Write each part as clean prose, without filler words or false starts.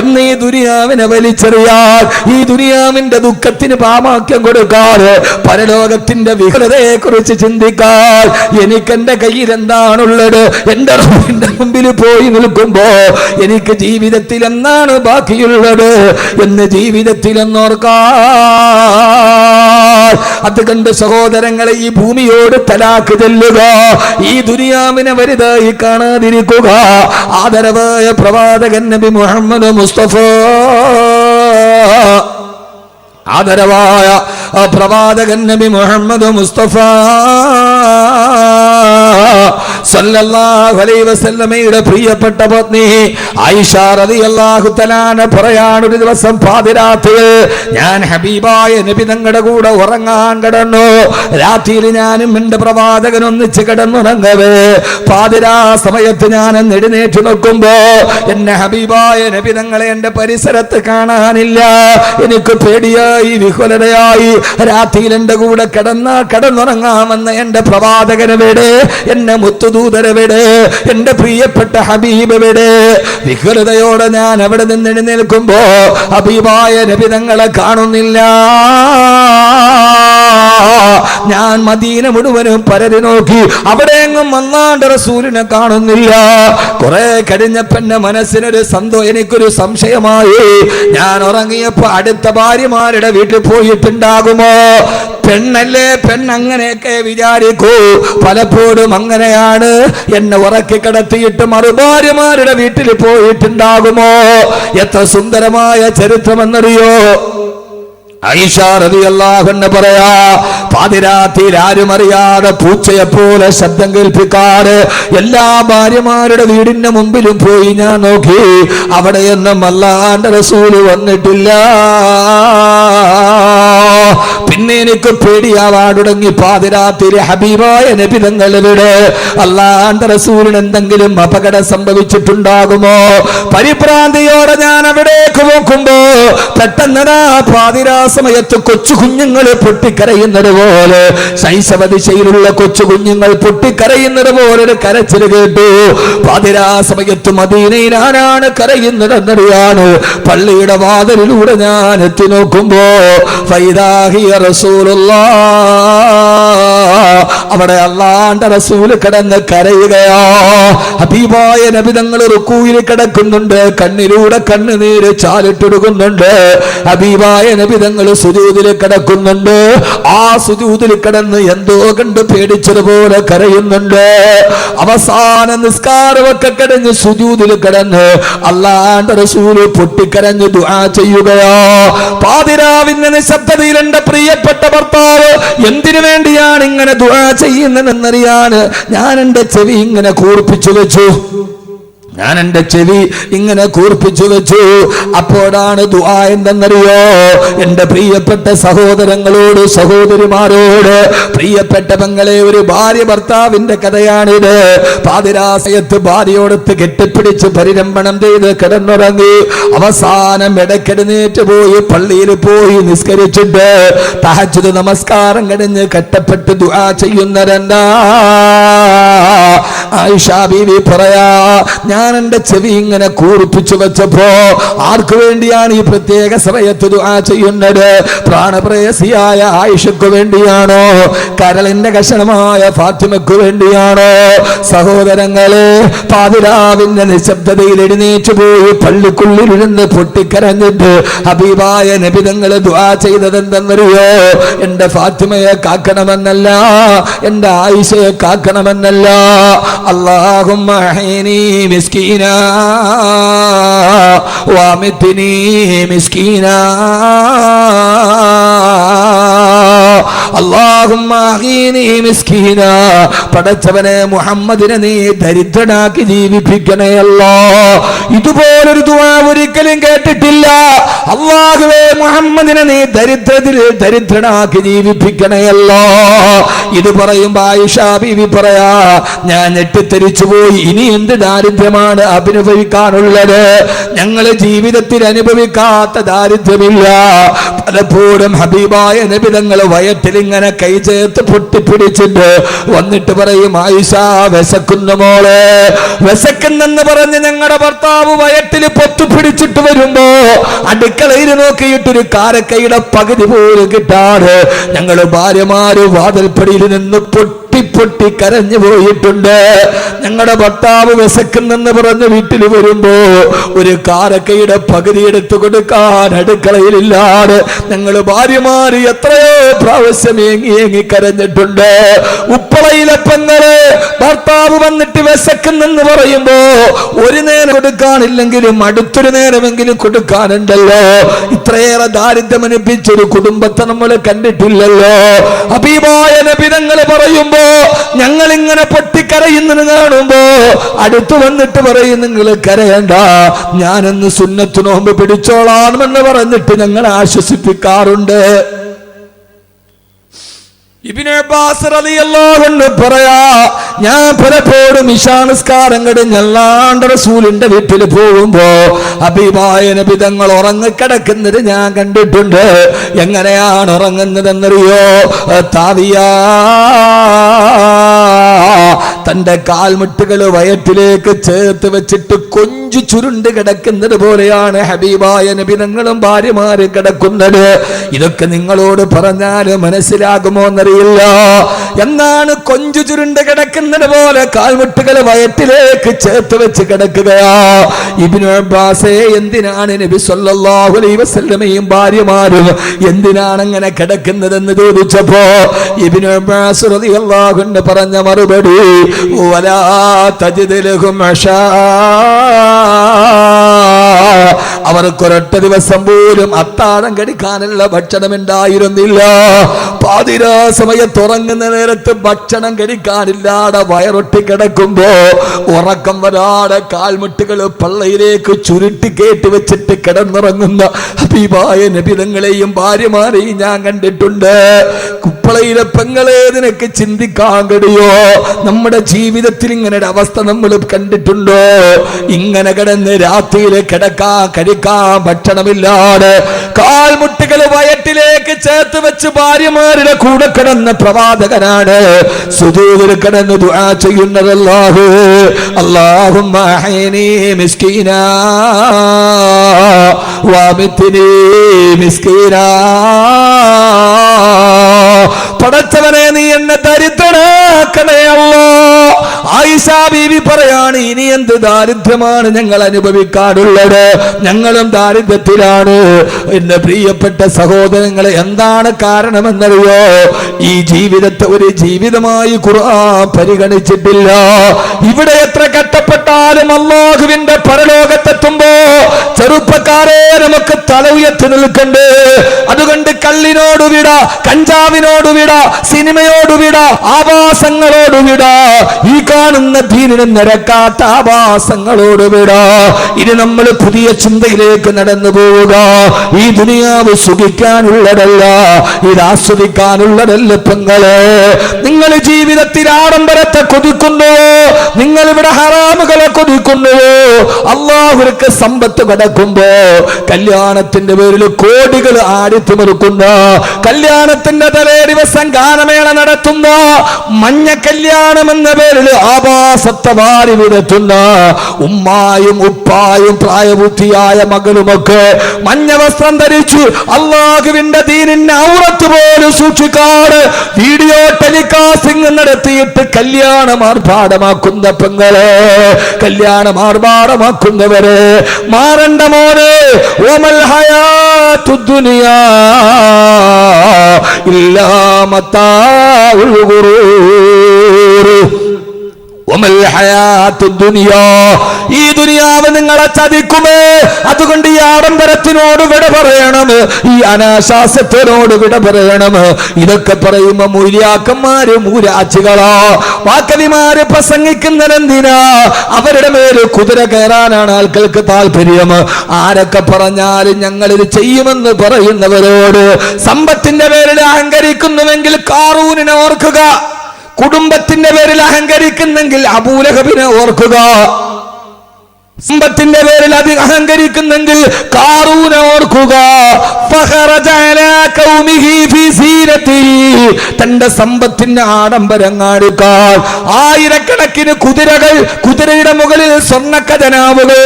എന്ന് ഈ ദുനിയാവിനെ വലിച്ചെറിയാൻ, ഈ ദുനിയാവിന്റെ ദുഃഖത്തിന് പാമാക്യം കൊടുക്കാറ്, പരലോകത്തിന്റെ വിഹുലതയെ കുറിച്ച് ചിന്തിക്കാൻ, എനിക്കെന്റെ കയ്യിൽ എന്താണുള്ളത്, എന്റെ റബ്ബിന്റെ മുമ്പിൽ പോയി നിൽക്കുമ്പോ എനിക്ക് ജീവിതത്തിൽ എന്താണ് ബാക്കിയുള്ളത് എന്ന് ജീവിതത്തിൽ എന്നോർക്കാൻ. അത് കണ്ട് സഹോദരങ്ങളെ, ഈ ഭൂമിയോട് തലാക്ക് ചെല്ലുക, ഈ ദുനിയാവിനെ വലുതായി കാണാതിരിക്കുക. ആദരവായ പ്രവാചകൻ നബി മുഹമ്മദ് മുസ്തഫ, ആദരവായ പ്രവാചകൻ നബി മുഹമ്മദ് മുസ്തഫ സല്ലല്ലാഹു അലൈഹി വസല്ലമയുടെ പ്രിയപ്പെട്ട പത്നി ആയിഷ റളിയല്ലാഹു തആല പറയാണ്, ഒരു ദിവസം പാതിരാത്രിയിൽ ഞാൻ ഹബീബായ നബി തങ്ങളുടെ കൂടെ ഉറങ്ങാൻ കിടന്നു. രാത്രിയിൽ ഞാനും എന്റെ പ്രവാചകൻ ഒന്നിച്ച് കിടന്നുറങ്ങവേ പാതിരാ സമയത്ത് ഞാൻ എഴുന്നേറ്റ് നോക്കുമ്പോ എന്നെ ഹബീബായ നബി തങ്ങളെ എന്റെ പരിസരത്ത് കാണാനില്ല. എനിക്ക് പേടിയായി, വിഹുലതയായി. രാത്രിയിൽ എന്റെ കൂടെ കിടന്നുറങ്ങാമെന്ന എന്റെ പ്രവാചകനെവിടെ, എന്നെ മുത്തുദൂതരെവിടെ, എന്റെ പ്രിയപ്പെട്ട ഹബീബെവിടെ? വിഹുലതയോടെ ഞാൻ അവിടെ നിന്ന് എഴുന്നേൽക്കുമ്പോ ഹബീബായ നബി തങ്ങളെ കാണുന്നില്ല. ഞാൻ മദീന മുഴുവനും പരതി നോക്കി, അവിടെയെങ്ങും അല്ലാഹുവിന്റെ റസൂലിനെ കാണുന്നില്ല. കുറെ കഴിഞ്ഞപ്പോ എന്റെ മനസ്സിനൊരു എനിക്കൊരു സംശയമായി. ഞാൻ ഉറങ്ങിയപ്പോ അടുത്ത ഭാര്യമാരുടെ വീട്ടിൽ പോയിട്ടുണ്ടാകുമോ? പെണ്ണല്ലേ, പെണ്ണങ്ങനെയൊക്കെ വിചാരിക്കൂ. പലപ്പോഴും അങ്ങനെയാണ്. എന്നെ ഉറക്കി കിടത്തിയിട്ട് മറുഭാര്യമാരുടെ വീട്ടിൽ പോയിട്ടുണ്ടാകുമോ? എത്ര സുന്ദരമായ ചരിത്രമെന്നറിയോ? ആയിഷ റളിയല്ലാഹു അൻഹ പറയാ, പാതിരാത്രിയിൽ ആരും അറിയാതെ പൂച്ചയെ പോലെ ശബ്ദം കേൾപ്പിക്കാറ് എല്ലാ ഭാര്യമാരുടെ വീടിന്റെ മുമ്പിലും പോയി ഞാൻ നോക്കി. അവിടെയൊന്നും അല്ലാഹുവിന്റെ റസൂൽ വന്നിട്ടില്ല. പിന്നെ എനിക്ക് പേടിയാവാൻ തുടങ്ങി. പാതിരാത്രിയിൽ ഹബീബായ നബി തങ്ങളുടെ അല്ലാഹുവിന്റെ റസൂലിന് എന്തെങ്കിലും അപകടം സംഭവിച്ചിട്ടുണ്ടാകുമോ? പരിഭ്രാന്തിയോടെ ഞാൻ അവിടേക്ക് നോക്കുമ്പോ പെട്ടെന്ന് പാതിരാ സമയത്ത് കൊച്ചു കുഞ്ഞുങ്ങൾ പൊട്ടിക്കരയുന്നത് പോലെ, ശൈശവദിശയിലുള്ള കൊച്ചു കുഞ്ഞുങ്ങൾ പൊട്ടിക്കരയുന്നത് പോലെ ഒരു കരച്ചിൽ കേട്ടു. പാതിരാ സമയത്ത് മദീനയിൽ ആരാണ് കരയുന്നതെന്നറിയാണ്. പള്ളിയുടെ വാതിലിലൂടെ ഞാൻ എത്തി നോക്കുമ്പോ ഫൈദാഹിയ റസൂലുള്ളാഹ്, അവിടെ അല്ലാഹുവിന്റെ റസൂൽ കിടന്ന് കരയുകയാ. ഹബീബായ നബി തങ്ങൾ റുക്കൂയിൽ കിടക്കുന്നുണ്ട്, കണ്ണിലൂടെ കണ്ണുനീര് ചാലിട്ടൊടുക്കുന്നുണ്ട്. ഹബീബായ നബി തങ്ങൾ സുജൂദിൽ കിടക്കുന്നുണ്ട്. ആ സുജൂദിൽ കിടന്ന് എന്തോ കണ്ട് പേടിച്ചതുപോലെ കരയുന്നുണ്ട്. അവസാന നിസ്കാരമൊക്കെ കിടന്ന് സുജൂദിൽ കിടന്ന് അല്ലാഹുവിന്റെ റസൂൽ പൊട്ടിക്കരഞ്ഞ് ദുആ ചെയ്യുകയാ. പാതിരാവിന്റെ നിശബ്ദതയിൽ എന്റെ പ്രിയപ്പെട്ട ഭർത്താവ് എന്തിനു വേണ്ടിയാണ് ഇങ്ങനെ ദുആ ചെയ്യുന്നതെന്നറിയാൻ ഞാൻ എന്റെ ചെവി ഇങ്ങനെ കൂർപ്പിച്ചു വെച്ചു. അപ്പോഴാണ് ദുആ എന്തെന്നറിയോ? എന്റെ പ്രിയപ്പെട്ട സഹോദരങ്ങളോട്, സഹോദരിമാരോട്, പ്രിയപ്പെട്ട പെങ്ങളെ, ഒരു ഭാര്യ ഭർത്താവിന്റെ കഥയാണിത്. പാതിരാസയത്ത് ഭാര്യയോടത്ത് കെട്ടിപ്പിടിച്ച് പരിരംഭണം ചെയ്ത് കിടന്നുറങ്ങി. അവസാനം ഇടയ്ക്കെഴുന്നേറ്റ് പോയി പള്ളിയിൽ പോയി നിസ്കരിച്ചിട്ട് തഹജ്ജുദ് നമസ്കാരം കഴിഞ്ഞ് കെട്ടപ്പെട്ട് ദുആ ചെയ്യുന്നവരെന്താ? ആയിഷ ബീവി പറയാ, ഞാൻ എന്റെ ചെവി ഇങ്ങനെ കൂർപ്പിച്ചു വെച്ചപ്പോ ആർക്കു വേണ്ടിയാണ് ഈ പ്രത്യേക സമയത്ത് ദുആ ചെയ്യുന്നത്? പ്രാണപ്രേയസിയായ ആയിഷയ്ക്ക് വേണ്ടിയാണോ? കരളിന്റെ കഷണമായ ഫാത്തിമയ്ക്ക് വേണ്ടിയാണോ? സഹോദരങ്ങളെ, പാതിരാവിന്റെ നിശബ്ദതയിൽ എഴുന്നേറ്റ് പോയി പള്ളിക്കുള്ളിലിരുന്ന് പൊട്ടിക്കരഞ്ഞിട്ട് ഹബീബായ നബി തങ്ങൾ ദുആ ചെയ്തത് എന്തെന്നറിയോ? എന്റെ ഫാത്തിമയെ കാക്കണമെന്നല്ല, എന്റെ ആയിഷയെ കാക്കണമെന്നല്ല. അല്ലാഹുമ്മ അഹീനി മിസ്കീനാ വഅമിത്നി മിസ്കീനാ, അല്ലാഹുമ്മ അഹീനി മിസ്കീനാ. പടച്ചവനെ, മുഹമ്മദിനെ നീ ദരിദ്രനാക്കി ജീവിപ്പിക്കണേ അല്ലാഹ്. ഇതുപോലൊരു ദുആ ഒരിക്കലും കേട്ടിട്ടില്ല. അല്ലാഹുവേ, മുഹമ്മദിനെ നീ ദരിദ്രനാക്കി ജീവിപ്പിക്കണേ അല്ലാഹ്. ഇത് പറയുമ്പോ ആയിഷ ബീവി പറയാ, ഞാൻ ഞെട്ടിത്തെരിച്ചു പോയി. ഇനി എന്ത് ദാരിദ്ര്യമാണ് അനുഭവിക്കാനുള്ളത്? ഞങ്ങൾ ജീവിതത്തിൽ അനുഭവിക്കാത്ത ദാരിദ്ര്യമില്ല. പലപ്പോഴും ഹബീബായ നബി തങ്ങൾ വയറ്റിൽ ഇങ്ങനെ കൈ ചേർത്ത് പൊട്ടിപ്പിടിച്ചിട്ട് വന്നിട്ട് പറയും, ആയിഷ വിശക്കുന്നു മോളെ, വിശക്കുന്നെന്ന് പറഞ്ഞ് ഞങ്ങളുടെ ഭർത്താവ് വയറ്റിൽ പൊത്തുപിടിച്ചിട്ട് വരുമ്പോ അടുക്കളയിൽ നോക്കിയിട്ടൊരു കാരക്കൈയുടെ പകുതി പോലും കിട്ടാതെ ഞങ്ങള് ഭാര്യമാര് വാതിൽപ്പടിയിൽ നിന്ന് പൊട്ടി കരഞ്ഞു പോയിട്ടുണ്ട്. ഞങ്ങളുടെ ഭർത്താവ് വിശക്കുന്നെന്ന് പറഞ്ഞ് വീട്ടിൽ വരുമ്പോ ഒരു കാരക്കയുടെ പകുതി എടുത്തു കൊടുക്കാൻ അടുക്കളയിലില്ലാതെ ഞങ്ങൾ ഭാര്യമാര് എത്രയോ പ്രാവശ്യം ഏങ്ങി കരഞ്ഞിട്ടുണ്ട്. ഉപ്പളയിലെ പെങ്ങള് ഭർത്താവ് വന്നിട്ട് വിശക്കുന്നെന്ന് പറയുമ്പോ ഒരു നേരം കൊടുക്കാനില്ലെങ്കിലും അടുത്തൊരു നേരമെങ്കിലും കൊടുക്കാനുണ്ടല്ലോ. ഇത്രയേറെ ദാരിദ്ര്യം അനുഭവിച്ചൊരു കുടുംബത്തെ നമ്മൾ കണ്ടിട്ടില്ലല്ലോ. ഹബീബായ നബി തങ്ങൾ പറയുമ്പോ ഞങ്ങൾ ഇങ്ങനെ പൊട്ടിക്കരയുന്നത് കാണുമ്പോ അടുത്തു വന്നിട്ട് പറയും, നിങ്ങൾ കരയണ്ട, ഞാനൊന്ന് സുന്നത്ത് നോമ്പ് പിടിച്ചോളാമെന്ന് പറഞ്ഞിട്ട് ഞങ്ങൾ ആശ്വസിപ്പിക്കാറുണ്ട്. ഇബ്നു അബ്ബാസ് റളിയല്ലാഹു അൻഹു പറയാ, ഞാൻ പലപ്പോഴും ഇശാ നിസ്കാരം കഴിഞ്ഞ് അല്ലാഹുവിന്റെ റസൂലിന്റെ വീട്ടിൽ പോകുമ്പോ ഹബീബായ നബി തങ്ങൾ ഉറങ്ങിക്കിടക്കുന്നത് ഞാൻ കണ്ടിട്ടുണ്ട്. എങ്ങനെയാണ് ഉറങ്ങുന്നതെന്നറിയോ? താവിയാ, തന്റെ കാൽമുട്ടുകൾ വയറ്റിലേക്ക് ചേർത്ത് വെച്ചിട്ട് കൊഞ്ചു ചുരുണ്ട് കിടക്കുന്നത് പോലെയാണ് ഹബീബായ നബി തങ്ങളും ഭാര്യമാര് കിടക്കുന്നത്. ഇതൊക്കെ നിങ്ങളോട് പറഞ്ഞാല് മനസ്സിലാകുമോ എന്നറിയില്ല. എന്നാണ് കൊഞ്ചു ചുരുണ്ട് കിടക്കുന്നത് പോലെ കാൽമുട്ടുകൾ വയറ്റിലേക്ക് ചേർത്ത് വെച്ച് കിടക്കുകയാ. ഇബ്നു അബ്ബാസേ, എന്തിനാണ് നബി സല്ലല്ലാഹു അലൈഹി വസല്ലമയും ഭാര്യമാരും എന്തിനാണ് അങ്ങനെ കിടക്കുന്നതെന്ന് ചോദിച്ചപ്പോ ഇബ്നു അബ്ബാസ് റളിയല്ലാഹു അൻഹു പറഞ്ഞ മറുപടി, വലാ തജിദ് ലഹും അശാ, അവർക്കൊരൊറ്റ ദിവസം പോലും അത്താഴം കഴിക്കാനുള്ള ഭക്ഷണം ഉണ്ടായിരുന്നില്ല. പാതിരാ സമയത്ത് ഉറങ്ങുന്ന നേരത്ത് ഭക്ഷണം കഴിക്കാനില്ലാതെ വയറൊട്ടി കിടക്കുമ്പോ ഉറക്കം വരാതെ കാൽമുട്ടുകൾ പള്ളയിലേക്ക് ചുരുട്ടി കേട്ടി വെച്ചിട്ട് കിടന്നുറങ്ങുന്ന ഹബീബായ നബി തങ്ങളെയും ഭാര്യമാരെയും ഞാൻ കണ്ടിട്ടുണ്ട്. കുപ്പളയിലെ പെങ്ങളെ, നിനക്ക് ചിന്തിക്കാൻ കഴിയോ? നമ്മുടെ ജീവിതത്തിൽ ഇങ്ങനെ ഒരു അവസ്ഥ നമ്മൾ കണ്ടിട്ടുണ്ടോ? ഇങ്ങനെ കിടന്ന് രാത്രിയിൽ കഴിക്കാൻ ഭക്ഷണമില്ലാതെ കാൽമുട്ടുകൾ വയറ്റിലേക്ക് ചേർത്ത് വെച്ച് ഭാര്യമാരുടെ കൂടെ കിടന്ന പ്രവാചകനാണ് സുജൂദിൽ കിടന്ന് ദുആ ചെയ്യുന്നത്. അല്ലാഹുമ്മ അഹ്യിനി മിസ്കീനാ വഅമിത്നി മിസ്കീനാ. പടച്ചവനെ, നീ എന്നെ ദരിദ്രനാക്കണേ അല്ലാ. ആയിഷ ബീവി പറയാണ്, ഇനി എന്ത് ദാരിദ്ര്യമാണ് ഞങ്ങൾ അനുഭവിക്കാറുള്ളത്? ഞങ്ങളും ദാരിദ്ര്യത്തിലാണ്. എന്റെ പ്രിയപ്പെട്ട സഹോദരങ്ങളെ, എന്താണ് കാരണമെന്നറിയോ? ഈ ജീവിതത്തെ ഒരു ജീവിതമായി ഖുർആൻ പരിഗണിച്ചിട്ടില്ല. ഇവിടെ എത്ര കഷ്ടപ്പെട്ടാലും അല്ലാഹുവിന്റെ പരലോകത്തെത്തുമ്പോ ചെറുപ്പക്കാരെ നമുക്ക് തല ഉയർത്തി നിൽക്കണ്ടേ. അതുകൊണ്ട് കള്ളിനോട് വിട, കഞ്ചാവിനോട് വിട, സിനിമയോട് വിട, ആഭാസങ്ങളോട് വിട, ഈ കാണുന്ന ദീനിന് നിരക്കാത്ത ആഭാസങ്ങളോട് വിട. ഇനി നമ്മൾ പുതിയ ചിന്തയിലേക്ക് നടന്നു പോവുക. ഈ ദുനിയാവ് സുഖിക്കാനുള്ളതല്ല, ഇത് ആസ്വദിക്കാനുള്ളതല്ല. പെങ്ങളെ, നിങ്ങൾ ജീവിതത്തിൽ ആഡംബരത്തെ കൊതിക്കുന്നുവോ? നിങ്ങൾ ഇവിടെ ഹറാമുകളെ കൊതിക്കുന്നുവോ? അല്ലാഹുവിற்கு സമ്പത്ത് കിടക്കുമ്പോ കല്യാണത്തിന്റെ പേരിൽ കോടികൾ ആടിത്തിമിറുക്കുന്ന, കല്യാണത്തിന്റെ തലേ ദിവസം ഗാനമേള നടത്തുന്ന, മഞ്ഞ കല്യാണം എന്ന പേരിൽ ആഭാസത്തെ വാരി വിടത്തുന്ന ഉമ്മായും ഉപ്പായും പ്രായപൂർത്തിയായ മകളുമൊക്കെ മഞ്ഞ വസ്ത്രം ധരിച്ചു അല്ലാഹുവിന്റെ ദീനിന്റെ ഔറത്ത് പോലും സൂക്ഷിക്കാതെ വീഡിയോ ടെലികാസ്റ്റിംഗ് നടത്തിയിട്ട് കല്യാണം ആർഭാടമാക്കുന്ന പെങ്ങളെ, കല്യാണം ആർഭാടമാക്കുന്നവരെ, മാറണ്ട മോനെ. ഓമൽ ഹയാത്തു ദുനിയാ ഇല്ലാ മതാഉൽ ഗുറൂർ. ഈ ദുനിയാവ് നിങ്ങളെ ചതിക്കുമേ. അതുകൊണ്ട് ഈ ആഡംബരത്തിനോട് വിട പറയണം, ഈ അനാശാസ്യത്തിനോട് വിട പറയണം. ഇതൊക്കെ പറയുമ്പോ മൂര്യാക്കന്മാര് മൂരാച്ചികളാ, വാക്കവിമാര് പ്രസംഗിക്കുന്നതെന്തിനാ? അവരുടെ മേല് കുതിര കയറാനാണ് ആൾക്കാർക്ക് താല്പര്യം. ആരൊക്കെ പറഞ്ഞാലും ഞങ്ങളിത് ചെയ്യുമെന്ന് പറയുന്നവരോട് സമ്പത്തിന്റെ പേരിൽ അഹങ്കരിക്കുന്നുവെങ്കിൽ കാറൂനിനെ ഓർക്കുക. കുടുംബത്തിന്റെ പേരിൽ അഹങ്കരിക്കുന്നെങ്കിൽ അബൂലഹബിനെ ഓർക്കുക. സമ്പത്തിന്റെ പേരിൽ അഹങ്കരിക്കുന്നെങ്കിൽ ഖാറൂനെ ഓർക്കുക. തന്റെ സമ്പത്തിന്റെ ആഡംബരം കാണിക്കാൻ ആയിരക്കണക്കിന് കുതിരകൾ, കുതിരയുടെ മുകളിൽ സ്വർണ്ണ ഖജനാവുകൾ,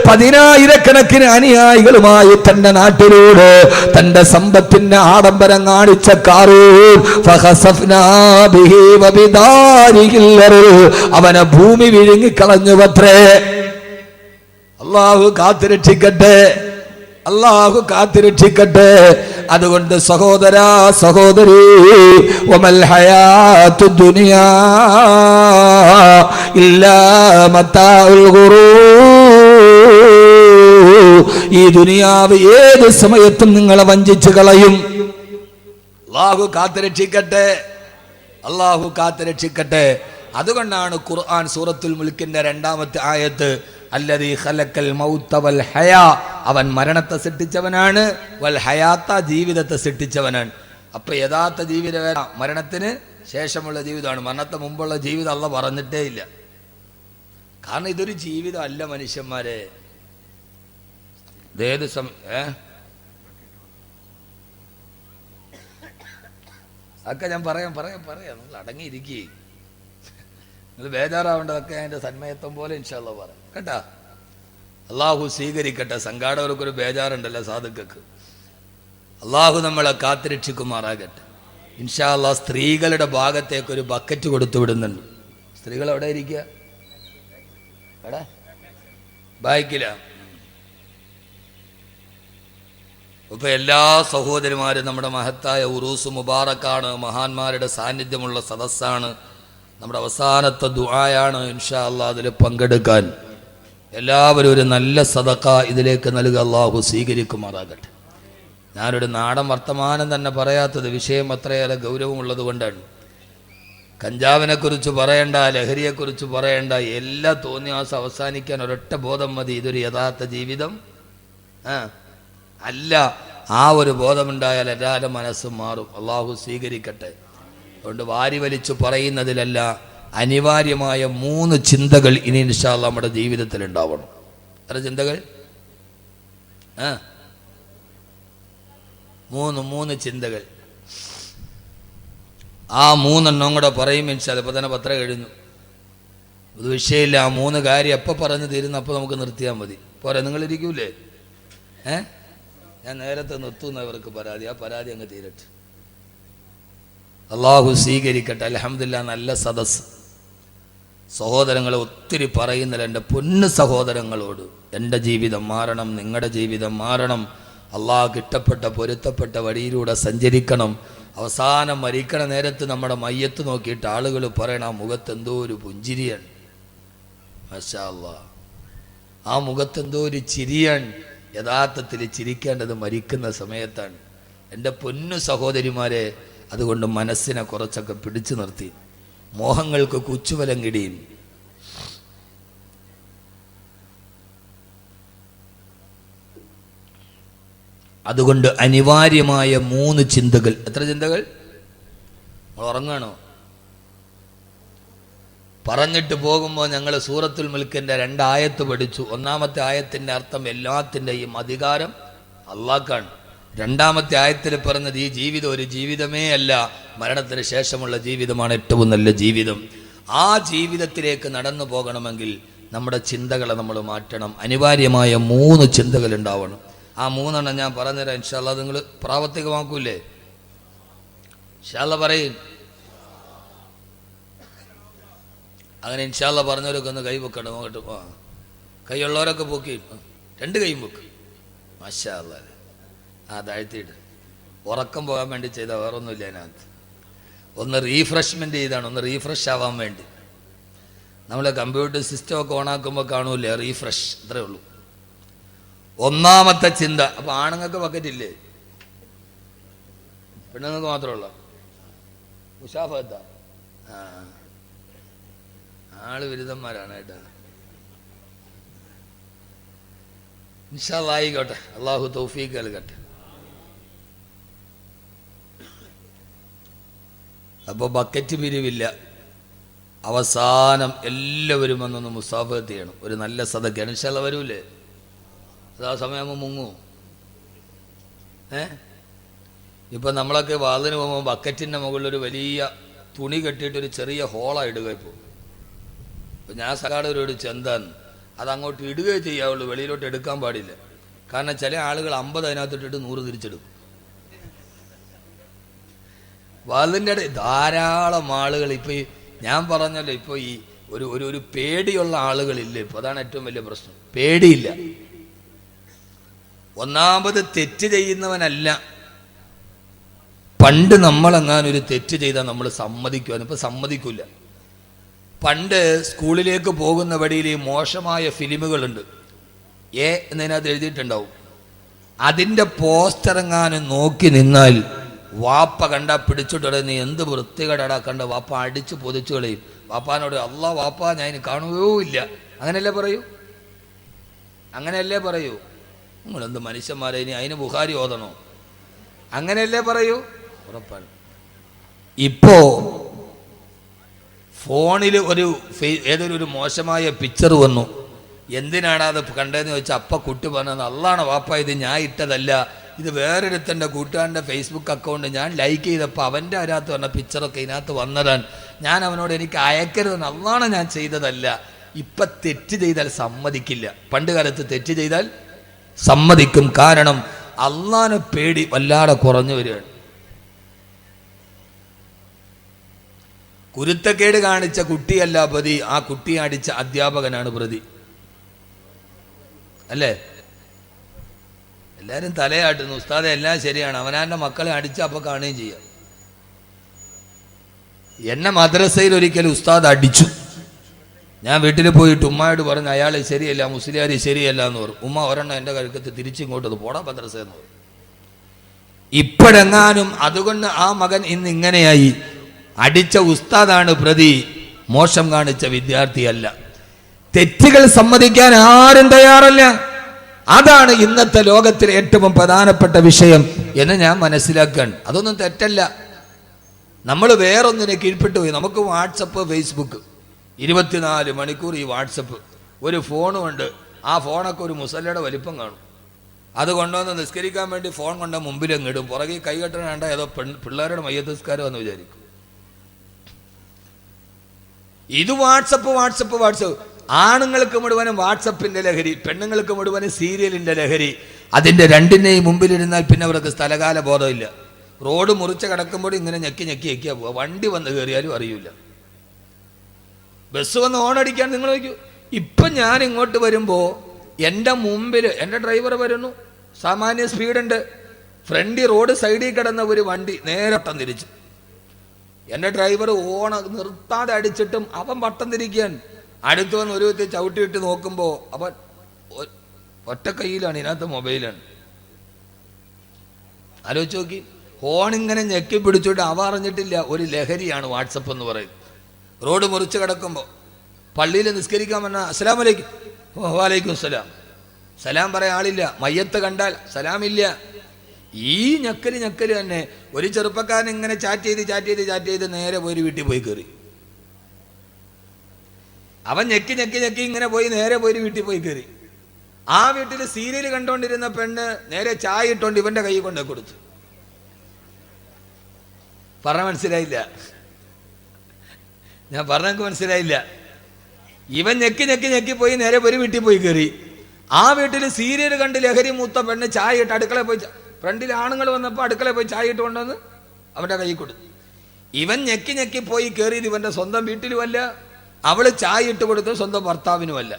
10,000കണക്കിന് അനുയായികളുമായി തന്റെ നാട്ടിലൂടെ തന്റെ സമ്പത്തിന്റെ ആഡംബരം കാണിച്ച ഖാറൂൻ അവനെ ഭൂമി വിഴുങ്ങിക്കളഞ്ഞുവത്രേ. അല്ലാഹു കാത്തുരക്ഷിക്കട്ടെ, അല്ലാഹു കാത്തുരക്ഷിക്കട്ടെ. അതുകൊണ്ട് സഹോദരാ സഹോദരി, വമൽ ഹയാത്തു ദുനിയാ ഇല്ലാ മതാഉൽ ഗുറൂർ. ഈ ദുനിയാവ് ഏത് സമയത്തും നിങ്ങളെ വഞ്ചിച്ചു കളയും. അല്ലാഹു കാത്തുരക്ഷിക്കട്ടെ, അല്ലാഹു കാത്തുരക്ഷിക്കട്ടെ. അതുകൊണ്ടാണ് ഖുർആൻ സൂറത്തുൽ മുൽക്കിന്റെ 2ാമത്തെ ആയത്ത് അല്ലദീ ഖലഖൽ മൗത വൽ ഹയാ, അവൻ മരണത്തെ സൃഷ്ടിച്ചവനാണ്, വൽ ഹയാത്ത ജീവിതത്തെ സൃഷ്ടിച്ചവനാണ്. അപ്പൊ യഥാർത്ഥ ജീവിതം മരണത്തിന് ശേഷമുള്ള ജീവിതമാണ്. മരണത്തെ മുമ്പുള്ള ജീവിതം അല്ലാഹു പറഞ്ഞിട്ടേ ഇല്ല. കാരണം ഇതൊരു ജീവിതം അല്ല മനുഷ്യന്മാരെ. ഏത് ഒക്കെ ഞാൻ പറയാം നിങ്ങൾ അടങ്ങിയിരിക്കേ, നിങ്ങൾ ബേജാറാവേണ്ടതൊക്കെ അതിൻ്റെ സന്മയത്വം പോലെ ഇൻഷാ അല്ലാഹ് പറയാം കേട്ടാ. അള്ളാഹു സ്വീകരിക്കട്ടെ. സംഘാടകർക്കൊരു ബേജാറുണ്ടല്ലോ സാധുക്കൾക്ക്. അള്ളാഹു നമ്മളെ കാത്തുരക്ഷിക്കുമാറാകട്ടെ ഇൻഷാ അല്ലാഹ്. സ്ത്രീകളുടെ ഭാഗത്തേക്ക് ഒരു ബക്കറ്റ് കൊടുത്തു വിടുന്നുണ്ട്. സ്ത്രീകൾ എവിടെ ഇരിക്കുക? എവിടെ? ബാക്കില. ഇപ്പൊ എല്ലാ സഹോദരിമാരും നമ്മുടെ മഹത്തായ ഉറൂസ് മുബാറക്കാണ്, മഹാന്മാരുടെ സാന്നിധ്യമുള്ള സദസ്സാണ്, നമ്മുടെ അവസാനത്തെ ദുആയാണ്. ഇൻഷാ അല്ലാഹ് അതിൽ പങ്കെടുക്കാൻ എല്ലാവരും ഒരു നല്ല സദഖ ഇതിലേക്ക് നൽകുക. അല്ലാഹു സ്വീകരിക്കുമാറാകട്ടെ. ഞാനൊരു നാടൻ വർത്തമാനം തന്നെ പറയാത്തത് വിഷയം അത്രയേറെ ഗൗരവമുള്ളത് കൊണ്ടാണ്. കഞ്ചാവിനെക്കുറിച്ച് പറയണ്ട, ലഹരിയെക്കുറിച്ച് പറയണ്ട, എല്ലാ തോന്നിയാസം അവസാനിക്കാൻ ഒരൊറ്റ ബോധം മതി, ഇതൊരു യഥാർത്ഥ ജീവിതം അല്ല. ആ ഒരു ബോധമുണ്ടായാൽ എല്ലാവരുടെ മനസ്സും മാറും. അള്ളാഹു സ്വീകരിക്കട്ടെ. അതുകൊണ്ട് വാരി വലിച്ചു പറയുന്നതിലല്ല, അനിവാര്യമായ 3 ചിന്തകൾ ഇനി ഇൻഷാ അല്ലാഹ് നമ്മുടെ ജീവിതത്തിൽ ഉണ്ടാവണം. എത്ര ചിന്തകൾ? 3 ചിന്തകൾ. ആ 3 കൂടെ പറയും ഇൻഷാ അല്ലാഹ്. ഇപ്പൊ തന്നെ പത്രം കഴിഞ്ഞു, ഇത് വിഷയമില്ല. ആ 3 കാര്യം എപ്പോൾ പറഞ്ഞു തീരുന്ന അപ്പോൾ നമുക്ക് നിർത്തിയാൽ മതി. പോരാ, നിങ്ങളിരിക്കൂലേ? ഞാൻ നേരത്തെ നിർത്തുന്നവർക്ക് പരാതി, ആ പരാതി അങ്ങ് തീരട്ടെ. അള്ളാഹു സ്വീകരിക്കട്ടെ. അൽഹംദുലില്ലാ, നല്ല സദസ്. സഹോദരങ്ങളെ ഒത്തിരി പറയുന്നില്ല. എൻ്റെ പൊന്നു സഹോദരങ്ങളോട്, എൻ്റെ ജീവിതം മാറണം, നിങ്ങളുടെ ജീവിതം മാറണം. അള്ളാഹ് ഇഷ്ടപ്പെട്ട പൊരുത്തപ്പെട്ട വഴിയിലൂടെ സഞ്ചരിക്കണം. അവസാനം മരിക്കണ നേരത്ത് നമ്മുടെ മയ്യത്ത് നോക്കിയിട്ട് ആളുകൾ പറയണം, ആ മുഖത്തെന്തോ ഒരു പുഞ്ചിരിയാണ്, മാഷാ അല്ലാഹ്, ആ മുഖത്തെന്തോ ഒരു ചിരിയാണ്. യഥാർത്ഥത്തിൽ ചിരിക്കേണ്ടത് മരിക്കുന്ന സമയത്താണ്. എൻ്റെ പൊന്നു സഹോദരിമാരെ, അതുകൊണ്ട് മനസ്സിനെ കുറച്ചൊക്കെ പിടിച്ചു നിർത്തി, മോഹങ്ങൾക്ക് കുച്ചുവലം കിടിയും. അതുകൊണ്ട് അനിവാര്യമായ 3 ചിന്തകൾ. എത്ര ചിന്തകൾ? ഉറങ്ങാണോ? പറഞ്ഞിട്ട് പോകുമ്പോൾ ഞങ്ങൾ സൂറത്തുൽ മുൽക്കിൻ്റെ 2 ആയത്ത് പഠിച്ചു. 1-ാമത്തെ ആയത്തിൻ്റെ അർത്ഥം എല്ലാത്തിൻ്റെയും അധികാരം അല്ലാഹ്ക്കാണ്. 2-ാമത്തെ ആയത്തിൽ പറഞ്ഞത് ഈ ജീവിതം ഒരു ജീവിതമേ അല്ല, മരണത്തിന് ശേഷമുള്ള ജീവിതമാണ് ഏറ്റവും നല്ല ജീവിതം. ആ ജീവിതത്തിലേക്ക് നടന്നു പോകണമെങ്കിൽ നമ്മുടെ ചിന്തകളെ നമ്മൾ മാറ്റണം. അനിവാര്യമായ 3 ചിന്തകൾ ഉണ്ടാവണം. ആ 3 ഞാൻ പറഞ്ഞുതരാം ഇൻഷാ അല്ലാഹ്. നിങ്ങൾ പ്രാവർത്തികമാക്കൂലേ? ഇൻഷാ അല്ലാഹ് പറയും. അങ്ങനെ ഇൻഷാ അല്ലാഹ് പറഞ്ഞവരൊക്കെ ഒന്ന് കൈ പൊക്കണം. നോക്കട്ടെ, കൈയുള്ളവരൊക്കെ പൊക്കി 2 കൈയും പൊക്ക്. മാഷാ അല്ലാഹ്. താഴ്ത്തിയിട്ട് ഉറക്കം പോകാൻ വേണ്ടി ചെയ്താൽ വേറൊന്നുമില്ല അതിനകത്ത്. ഒന്ന് റീഫ്രഷ്മെൻറ്റ് ചെയ്താണ്, ഒന്ന് റീഫ്രഷ് ആവാൻ വേണ്ടി. നമ്മൾ കമ്പ്യൂട്ടർ സിസ്റ്റമൊക്കെ ഓണാക്കുമ്പോൾ കാണൂലേ റീഫ്രഷ്, അത്രേ ഉള്ളൂ. 1-ാമത്തെ ചിന്ത. അപ്പോൾ ആണുങ്ങൾക്ക് ബക്കറ്റ് ഇല്ലേ? പെണ്ണുങ്ങൾക്ക് മാത്രമുള്ള മുഷാഫത്താ? ആള് ബിരുദന്മാരാണ് കേട്ടോ. ഇൻഷാ അല്ലാഹ് ആയിക്കോട്ടെ. അള്ളാഹു തൗഫീഖ് നൽകട്ടെ. അപ്പോൾ ബക്കറ്റ് പിരിവില്ല. അവസാനം എല്ലാവരും വന്നൊന്ന് മുസാഫത്ത് ചെയ്യണം. ഒരു നല്ല സദക്കയാണ്. ഇൻഷാ അല്ലാഹ് വരൂലേ? അതാ സമയമാകുമ്പോൾ മുങ്ങൂ. ഇപ്പം നമ്മളൊക്കെ വാതിന് പോകുമ്പോൾ ബക്കറ്റിൻ്റെ മുകളിലൊരു വലിയ തുണി കെട്ടിയിട്ടൊരു ചെറിയ ഹോളാണ് ഇടുക. ഇപ്പോൾ ഞാൻ സകാടൊരു ചെന്താന്ന് അതങ്ങോട്ട് ഇടുകയേ ചെയ്യാവുള്ളൂ, വെളിയിലോട്ട് എടുക്കാൻ പാടില്ല. കാരണം ചില ആളുകൾ 50 അതിനകത്തിട്ടിട്ട് 100 തിരിച്ചെടുക്കും. വാതിൻ്റെ ധാരാളം ആളുകൾ ഇപ്പോൾ ഞാൻ പറഞ്ഞല്ലോ, ഇപ്പോൾ ഈ ഒരു പേടിയുള്ള ആളുകളില്ല. ഇപ്പോൾ അതാണ് ഏറ്റവും വലിയ പ്രശ്നം. പേടിയില്ല. ഒന്നാമത് തെറ്റ് ചെയ്യുന്നവനല്ല. പണ്ട് നമ്മളെങ്ങാനൊരു തെറ്റ് ചെയ്താൽ നമ്മൾ സമ്മതിക്കുവാൻ, ഇപ്പം സമ്മതിക്കില്ല. പണ്ട് സ്കൂളിലേക്ക് പോകുന്ന വഴിയിൽ മോശമായ ഫിലിമുകളുണ്ട്, എന്നതിനകത്ത് എഴുതിയിട്ടുണ്ടാവും. അതിൻ്റെ പോസ്റ്ററെങ്ങാനും നോക്കി നിന്നാൽ വാപ്പ കണ്ടാ പിടിച്ചിട്ട് നീ എന്ത് വൃത്തികേടാ കണ്ട, വാപ്പ അടിച്ച് പൊതിച്ചു കളയും. വാപ്പാനോട് അല്ലാ വാപ്പ ഞാൻ കാണുകയോ ഇല്ല, അങ്ങനെയല്ലേ പറയൂ? അങ്ങനെയല്ലേ പറയൂ? നിങ്ങളെന്ത് മനുഷ്യന്മാരെ, ഇനി അതിന് ബുഖാരി ഓതണോ? അങ്ങനെയല്ലേ പറയൂ? ഉറപ്പാണ്. ഇപ്പോ ഫോണിൽ ഏതൊരു മോശമായ പിക്ചർ വന്നു. എന്തിനാണ് അത് കണ്ടതെന്ന് ചോദിച്ചാൽ അപ്പ കുട്ടി പറഞ്ഞത് അള്ളാണ് വാപ്പ, ഇത് ഞാൻ ഇട്ടതല്ല, ഇത് വേറൊരുത്തൻ്റെ കൂട്ടുകാരൻ്റെ ഫേസ്ബുക്ക് അക്കൗണ്ട് ഞാൻ ലൈക്ക് ചെയ്തപ്പോൾ അവൻ്റെ അതിനകത്ത് വന്ന പിക്ചറൊക്കെ ഇതിനകത്ത് വന്നതാണ്. ഞാൻ അവനോട് എനിക്ക് അയക്കരുതെന്ന്, അള്ളാണ് ഞാൻ ചെയ്തതല്ല. ഇപ്പം തെറ്റ് ചെയ്താൽ സമ്മതിക്കില്ല. പണ്ട് കാലത്ത് തെറ്റ് ചെയ്താൽ സമ്മതിക്കും. കാരണം അള്ളാനെ പേടി വല്ലാതെ കുറഞ്ഞു വരികയാണ്. കുരുത്തക്കേട് കാണിച്ച കുട്ടിയല്ല പ്രതി, ആ കുട്ടിയെ അടിച്ച അധ്യാപകനാണ് പ്രതി. അല്ലേ? എല്ലാവരും തലയാട്ടുന്നു, ഉസ്താദെ എല്ലാം ശരിയാണ്, അവനാൻ്റെ മക്കളെ അടിച്ച അപ്പം കാണുകയും ചെയ്യാം. എന്നെ മദ്രസയിൽ ഒരിക്കലും ഉസ്താദ് അടിച്ചു. ഞാൻ വീട്ടിൽ പോയിട്ട് ഉമ്മയോട് പറഞ്ഞു അയാൾ ശരിയല്ല, മുസ്ലിയാർ ശരിയല്ല എന്ന് പറഞ്ഞു. ഉമ്മ ഒരെണ്ണം എൻ്റെ കഴുക്കത്ത് തിരിച്ചിങ്ങോട്ട് പോടാ മദ്രസ എന്ന് പറഞ്ഞു. ഇപ്പോഴെങ്ങാനും അതുകൊണ്ട് ആ മകൻ ഇന്ന് ഇങ്ങനെയായി. അടിച്ച ഉസ്താദാണ് പ്രതി, മോശം കാണിച്ച വിദ്യാർത്ഥിയല്ല. തെറ്റുകൾ സമ്മതിക്കാൻ ആരും തയ്യാറല്ല. അതാണ് ഇന്നത്തെ ലോകത്തിലെ ഏറ്റവും പ്രധാനപ്പെട്ട വിഷയം എന്ന് ഞാൻ മനസ്സിലാക്കാൻ. അതൊന്നും തെറ്റല്ല. നമ്മൾ വേറൊന്നിനെ കീഴ്പ്പെട്ടു പോയി. നമുക്ക് വാട്സപ്പ്, ഫേസ്ബുക്ക് 24 മണിക്കൂർ ഈ വാട്സപ്പ്. ഒരു ഫോണുമുണ്ട്, ആ ഫോണൊക്കെ ഒരു മുസല്ലയുടെ വലിപ്പം കാണും. അത് കൊണ്ടുവന്ന് നിസ്കരിക്കാൻ വേണ്ടി ഫോൺ കൊണ്ട മുമ്പിലങ്ങിടും, പുറകെ കൈകെട്ടണ വേണ്ട ഏതോ പിള്ളേരുടെ മയ്യത്ത് നിസ്കാരം എന്ന് വിചാരിക്കും. ഇത് വാട്സപ്പ്. ആണുങ്ങൾക്ക് മുഴുവനും വാട്സപ്പിന്റെ ലഹരി, പെണ്ണുങ്ങൾക്ക് മുഴുവനും സീരിയലിന്റെ ലഹരി. അതിന്റെ രണ്ടിനെയും മുമ്പിലിരുന്നാൽ പിന്നെ അവർക്ക് സ്ഥലകാല ബോധമില്ല. റോഡ് മുറിച്ച് കിടക്കുമ്പോൾ ഇങ്ങനെ ഞെക്കിയാ പോവുക. വണ്ടി വന്ന് കയറിയാലും അറിയില്ല. ബസ് വന്ന് ഓണടിക്കാൻ നിങ്ങൾ നോക്കൂ. ഇപ്പം ഞാൻ ഇങ്ങോട്ട് വരുമ്പോൾ എൻ്റെ മുമ്പിൽ എൻ്റെ ഡ്രൈവർ വരുന്നു, സാമാന്യ സ്പീഡുണ്ട്. ഫ്രണ്ടിൽ റോഡ് സൈഡിൽ കിടന്ന ഒരു വണ്ടി നേരെ വട്ടം തിരിച്ചു. എൻ്റെ ഡ്രൈവർ നിർത്താതെ അടിച്ചിട്ടും അവൻ വട്ടം തിരിക്കാൻ. അടുത്ത് വന്ന് ഒരു വ്യക്തി ചവിട്ടിയിട്ട് നോക്കുമ്പോൾ അവൻ ഒറ്റ കയ്യിലാണ്, ഇതിനകത്ത് മൊബൈലാണ്. ആലോചിച്ച് നോക്കി. ഫോണിങ്ങനെ ഞെക്കി പിടിച്ചോട്ട് അവ അറിഞ്ഞിട്ടില്ല ഒരു ലഹരിയാണ് വാട്സപ്പ് എന്ന് പറയും. റോഡ് മുറിച്ച് കിടക്കുമ്പോൾ പള്ളിയിൽ നിസ്കരിക്കാൻ പറഞ്ഞാൽ അസ്സലാമു അലൈക്കും, വലൈക്കും സലാം. സലാം പറയാൻ ആളില്ല. മയ്യത്ത് കണ്ടാൽ സലാമില്ല. ഈ ഞെക്കല് തന്നെ. ഒരു ചെറുപ്പക്കാരൻ ഇങ്ങനെ ചാറ്റ് ചെയ്ത് നേരെ പോയി വീട്ടിൽ പോയി കയറി. അവൻ ഞെക്കി ഇങ്ങനെ പോയി നേരെ പോയി വീട്ടിൽ പോയി കയറി. ആ വീട്ടിൽ സീരിയൽ കണ്ടോണ്ടിരുന്ന പെണ്ണ് നേരെ ചായ ഇട്ടോണ്ട് ഇവന്റെ കൈ കൊണ്ട് കൊടുത്തു. പറഞ്ഞ മനസ്സിലായില്ല? ഞാൻ പറഞ്ഞെനിക്ക് മനസ്സിലായില്ല. ഇവൻ ഞെക്കി പോയി നേരെ പോയി വീട്ടിൽ പോയി കയറി. ആ വീട്ടിൽ സീരിയൽ കണ്ട് ലഹരി മൂത്ത പെണ്ണ് ചായ ഇട്ട് അടുക്കളയിൽ പോയി, ഫ്രണ്ടിൽ ആണുങ്ങൾ വന്നപ്പോൾ അടുക്കളയിൽ പോയി ചായ ഇട്ട് കൊണ്ടുവന്ന് അവന്റെ കൈ കൊടുത്തു. ഇവൻ ഞെക്കി പോയി കയറിയത് ഇവന്റെ സ്വന്തം വീട്ടിലുമല്ല, അവള് ചായ ഇട്ട് കൊടുത്തത് സ്വന്തം ഭർത്താവിനുമല്ല.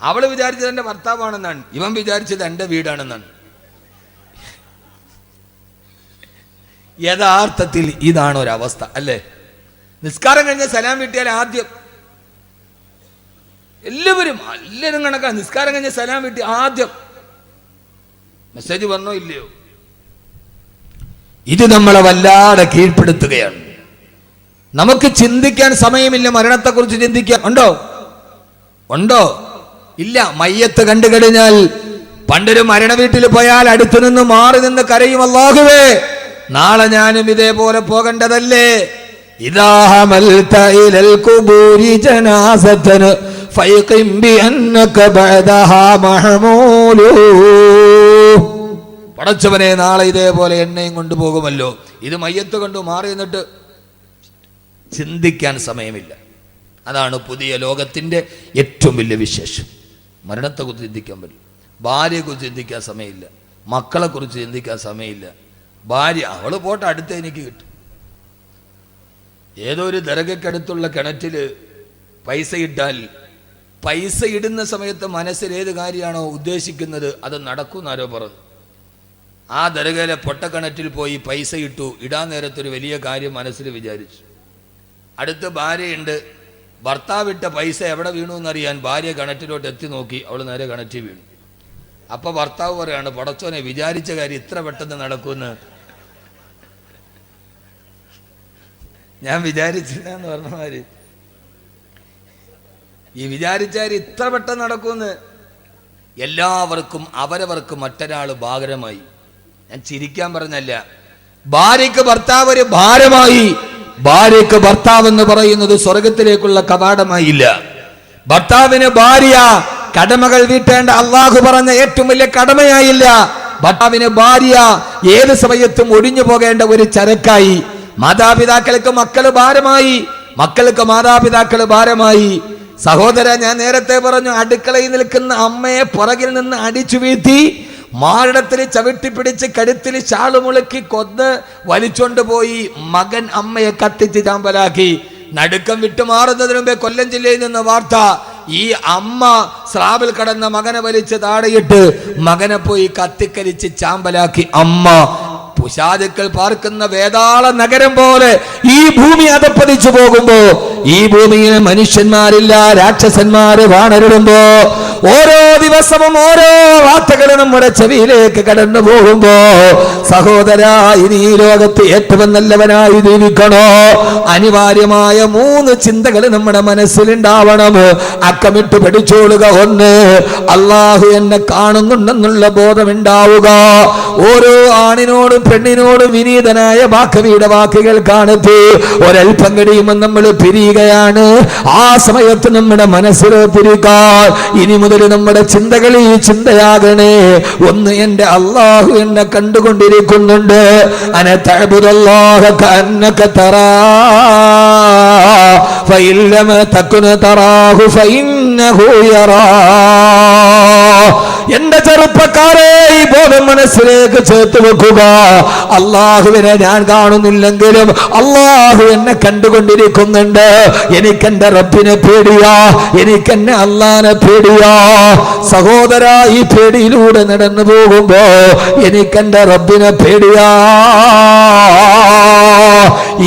അവള് വിചാരിച്ചത് എന്റെ ഭർത്താവാണെന്നാണ്, ഇവൻ വിചാരിച്ചത് എന്റെ വീടാണെന്നാണ്. യഥാർത്ഥത്തിൽ ഇതാണ് ഒരവസ്ഥ അല്ലേ? നിസ്കാരം കഴിഞ്ഞ സലാം വീട്ടിയാൽ ആദ്യം എല്ലാവരും കണക്കാണ്. നിസ്കാരം കഴിഞ്ഞ സലാം വീട്ടി ആദ്യം മെസ്സേജ് വന്നോ ഇല്ലയോ? ഇത് നമ്മളെ വല്ലാതെ കീഴ്പ്പെടുത്തുകയാണ്. നമുക്ക് ചിന്തിക്കാൻ സമയമില്ല. മരണത്തെക്കുറിച്ച് ചിന്തിക്കാൻ ഉണ്ടോ? ഇല്ല. മയ്യത്ത് കണ്ടു കഴിഞ്ഞാൽ പണ്ടൊരു മരണ വീട്ടിൽ പോയാൽ അടുത്തു നിന്ന് മാറി നിന്ന് കരയും, അല്ലാഹുവേ നാളെ ഞാനും ഇതേപോലെ പോകേണ്ടതല്ലേ? ഇദാ ഹമൽത ഇലൽ ഖുബൂരി ജനാസതൻ ഫയഖിം ബിഅന്നക ബഅദഹാ മഹ്മൂലു. പടച്ചവനെ, നാളെ ഇതേപോലെ എണ്ണയും കൊണ്ടുപോകുമല്ലോ. ഇത് മയ്യത്ത് കണ്ടു മാറി നിന്നിട്ട് ചിന്തിക്കാൻ സമയമില്ല. അതാണ് പുതിയ ലോകത്തിൻ്റെ ഏറ്റവും വലിയ വിശേഷം. മരണത്തെക്കുറിച്ച് ചിന്തിക്കാൻ പറ്റില്ല, ഭാര്യയെക്കുറിച്ച് ചിന്തിക്കാൻ സമയമില്ല, മക്കളെക്കുറിച്ച് ചിന്തിക്കാൻ സമയമില്ല. ഭാര്യ അവള് പോട്ടെ, അടുത്ത് എനിക്ക് കിട്ടും. ഏതോ ഒരു ദർഗയ്ക്കടുത്തുള്ള കിണറ്റിൽ പൈസ ഇട്ടാൽ പൈസ ഇടുന്ന സമയത്ത് മനസ്സിൽ ഏത് കാര്യമാണോ ഉദ്ദേശിക്കുന്നത് അത് നടക്കുമെന്നാരോ പറഞ്ഞു. ആ ദർഗയിലെ പൊട്ടക്കിണറ്റിൽ പോയി പൈസ ഇട്ടു. ഇടാൻ നേരത്തൊരു വലിയ കാര്യം മനസ്സിൽ വിചാരിച്ചു. അടുത്ത് ഭാര്യയുണ്ട്. ഭർത്താവിട്ട പൈസ എവിടെ വീണു എന്നറിയാൻ ഭാര്യ കിണറ്റിലോട്ട് എത്തി നോക്കി. അവൾ നേരെ കിണറ്റിൽ വീണു. അപ്പോൾ ഭർത്താവ് പറയാണ്, പടച്ചോനെ, വിചാരിച്ച കാര്യം ഇത്ര പെട്ടെന്ന് നടക്കുമെന്ന് ഞാൻ വിചാരിച്ചില്ല എന്ന് പറഞ്ഞ മാതിരി. ഈ വിചാരിച്ച കാര്യം ഇത്ര പെട്ടെന്ന് നടക്കുമെന്ന് എല്ലാവർക്കും അവരവർക്ക് മറ്റൊരാൾ ഭാരമായി. ഞാൻ ചിരിക്കാൻ പറഞ്ഞല്ല, ഭാര്യയ്ക്ക് ഭർത്താവ് ഒരു ഭാരമായി. ഭാര്യയ്ക്ക് ഭർത്താവ് എന്ന് പറയുന്നത് സ്വർഗത്തിലേക്കുള്ള കവാടമായില്ല. ഭർത്താവിന് ഭാര്യ കടമകൾ വീട്ടേണ്ട അള്ളാഹു പറഞ്ഞ ഏറ്റവും വലിയ കടമയായില്ല. ഭർത്താവിന് ഭാര്യ ഏത് സമയത്തും ഒഴിഞ്ഞു പോകേണ്ട ഒരു ചരക്കായി. മാതാപിതാക്കൾക്ക് മക്കള് ഭാരമായി, മക്കൾക്ക് മാതാപിതാക്കള് ഭാരമായി. സഹോദര, ഞാൻ നേരത്തെ പറഞ്ഞു, അടുക്കളയിൽ നിൽക്കുന്ന അമ്മയെ പുറകിൽ നിന്ന് അടിച്ചു വീഴ്ത്തി മാറിടത്തിൽ ചവിട്ടിപ്പിടിച്ച് കഴുത്തിൽ ചാള് മുളുക്കി കൊന്ന് വലിച്ചോണ്ട് പോയി മകൻ അമ്മയെ കത്തിച്ച് ചാമ്പലാക്കി. നടുക്കം വിട്ടുമാറുന്നതിന് മുമ്പേ കൊല്ലം ജില്ലയിൽ നിന്ന് വാർത്ത, ഈ അമ്മ സ്രാവിൽ കടന്ന മകനെ വലിച്ച് താഴെയിട്ട് മകനെ പോയി കത്തിക്കരിച്ച് ചാമ്പലാക്കി. അമ്മ പുശാചുക്കൾ പാർക്കുന്ന വേതാള നഗരം പോലെ ഈ ഭൂമി അതപ്പതിച്ചു പോകുമ്പോ, ഈ ഭൂമിയിൽ മനുഷ്യന്മാരില്ല, രാക്ഷസന്മാര് വാണരുടുമ്പോ, ഓരോ ദിവസവും ഓരോ വാർത്തകൾ നമ്മുടെ ചെവിയിലേക്ക് കടന്നു പോകുമ്പോ, സഹോദരാ, ഇനി ഈ ലോകത്ത് ഏറ്റവും നല്ലവനായി ജീവിക്കണോ? അനിവാര്യമായ 3 ചിന്തകൾ നമ്മുടെ മനസ്സിലുണ്ടാവണം. അക്കമിട്ട് പഠിച്ചോളുക. 1, അള്ളാഹു എന്നെ കാണുന്നുണ്ടെന്നുള്ള ബോധമുണ്ടാവുക. ഓരോ ആണിനോടും പെണ്ണിനോടും വിനീതനായ വാക്കവിയുടെ വാക്കുകൾ കാണത്തി. ഒരൽപ്പം കഴിയുമ്പോൾ നമ്മൾ പിരിയുകയാണ്. ആ സമയത്ത് നമ്മുടെ മനസ്സിലോത്തിരിക്കാൻ ഇനി മുതൽ നമ്മുടെ ചിന്തകൾ ഈ ചിന്തയാകണേ. 1, എന്റെ അള്ളാഹു എന്നെ കണ്ടുകൊണ്ടിരിക്കുന്നുണ്ട്. അന തഅബുദല്ലാഹ കഅന്നക തറാ ഫഇൻ ലം തകുൻ തറാഹു ഫഇന്നഹു യറാ. എന്റെ ചെറുപ്പക്കാരെ, ഈ ബോധം മനസ്സിലേക്ക് ചേർത്ത് വെക്കുക. അള്ളാഹുവിനെ ഞാൻ കാണുന്നില്ലെങ്കിലും അള്ളാഹു എന്നെ കണ്ടുകൊണ്ടിരിക്കുന്നുണ്ട്. എനിക്കെന്റെ റബ്ബിനെ പേടിയാ, എനിക്കെന്നെ അള്ളാനെ പേടിയാ. സഹോദര, ഈ പേടിയിലൂടെ നടന്നു പോകുമ്പോ എനിക്കെന്റെ റബ്ബിനെ പേടിയാ.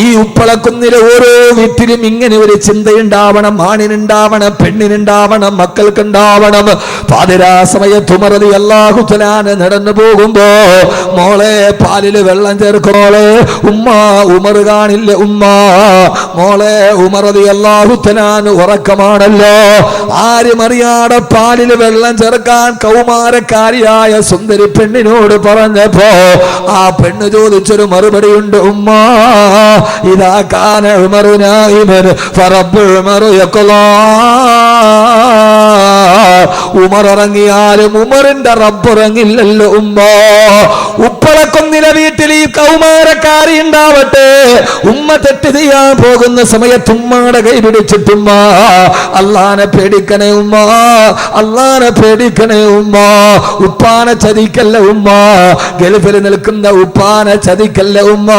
ഈ ഉപ്പളക്കുന്നിലെ ഓരോ വീട്ടിലും ഇങ്ങനെ ഒരു ചിന്തയുണ്ടാവണം. ആണിനുണ്ടാവണം, പെണ്ണിനുണ്ടാവണം, മക്കൾക്കുണ്ടാവണം. പാതിരാ സമയത്ത് ഉമർ റളിയല്ലാഹു തആല നടന്നു പോകുമ്പോ, മോളെ പാലില് വെള്ളം ചേർക്കോളെ. ഉമ്മ, ഉമർ കാണില്ല ഉമ്മ. മോളെ, ഉമർ റളിയല്ലാഹു തആല ഉറക്കമാണല്ലോ. ആരും അറിയാതെ പാലില് വെള്ളം ചേർക്കാൻ കൗമാരക്കാരിയായ സുന്ദരി പെണ്ണിനോട് പറഞ്ഞപ്പോ ആ പെണ്ണ് ചോദിച്ചൊരു മറുപടിയുണ്ട്. ഉമ്മ, ഇദാ കാന ഉമറു നായിമൻ ഫറബ്ബുൽ ഉമറു യഖ്ലാ. ഉമർ ഇറങ്ങിയാലും ഉമറിന്റെ റബ്ബ് ഇറങ്ങില്ലല്ലോ ഉമ്മ. ഉപ്പളക്കൊന്നിലെ വീട്ടിൽ ഈ കൗമാരക്കാരി ഉണ്ടാവട്ടെ. ഉമ്മ തെറ്റ് ചെയ്യാൻ പോകുന്ന സമയത്ത് ഉമ്മയുടെ കൈ പിടിച്ചിട്ടുമ്മ, അള്ളാനെ പേടിക്കണേ ഉമ്മ, അള്ളാനെ പേടിക്കണേ ഉമ്മ. ഉപ്പാനെ ചതിക്കല്ല ഉമ്മ, ഗൾഫിൽ നിൽക്കുന്ന ഉപ്പാനെ ചതിക്കല്ല ഉമ്മ,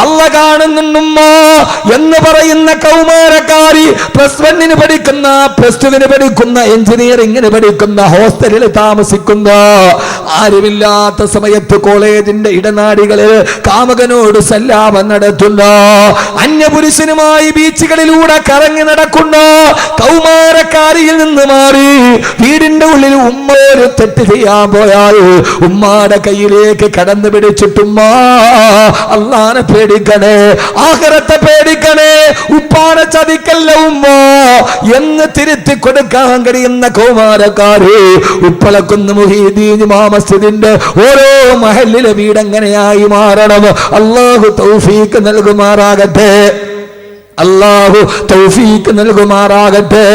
അള്ള കാണുന്നുണ്ടുമ്മ എന്ന് പറയുന്ന കൗമാരക്കാരി +1 പഠിക്കുന്ന, +2 പഠിക്കുന്ന, എഞ്ചിനീയറിംഗിന് പഠിക്കുന്ന, ഹോസ്റ്റലിൽ താമസിക്കുന്ന, ആരുമില്ലാത്ത സമയത്ത് കോളേജിന്റെ ഇടനാടികളിൽ കാമുകനോട് സല്ലാപം നടത്തുന്ന, അന്യപുരുഷനുമായി ബീച്ചുകളിലൂടെ കറങ്ങി നടക്കുന്ന കൗമാരക്കാരിയിൽ നിന്ന് മാറി വീടിന്റെ ഉള്ളിൽ ഉമ്മ ഒരു തെറ്റ് ചെയ്യാൻ പോയാൽ ഉമ്മാടെ കയ്യിലേക്ക് കടന്നു പിടിച്ചിട്ടുമ്മ, അള്ളാനെ പേടിക്കണേ, ആഖിറത്തെ പേടിക്കണേ, ഉപ്പാനെ ചതിക്കല്ല ഉമ്മ എന്ന് തിരുത്തി കൊടുക്കാൻ കഴിയുന്ന കൗമാരക്കാര് ഉപ്പളക്കുന്ന് മുഹീദ്ദീൻ ജുമാ മസ്ജിദിന്റെ ഓരോ മഹല്ലിലെ വീട് എങ്ങനെയായി മാറണം. അല്ലാഹു തൗഫീഖ് നൽകുമാറാകട്ടെ. അല്ലാഹു തൗഫീഖ് നൽകുമാറാകട്ടെ.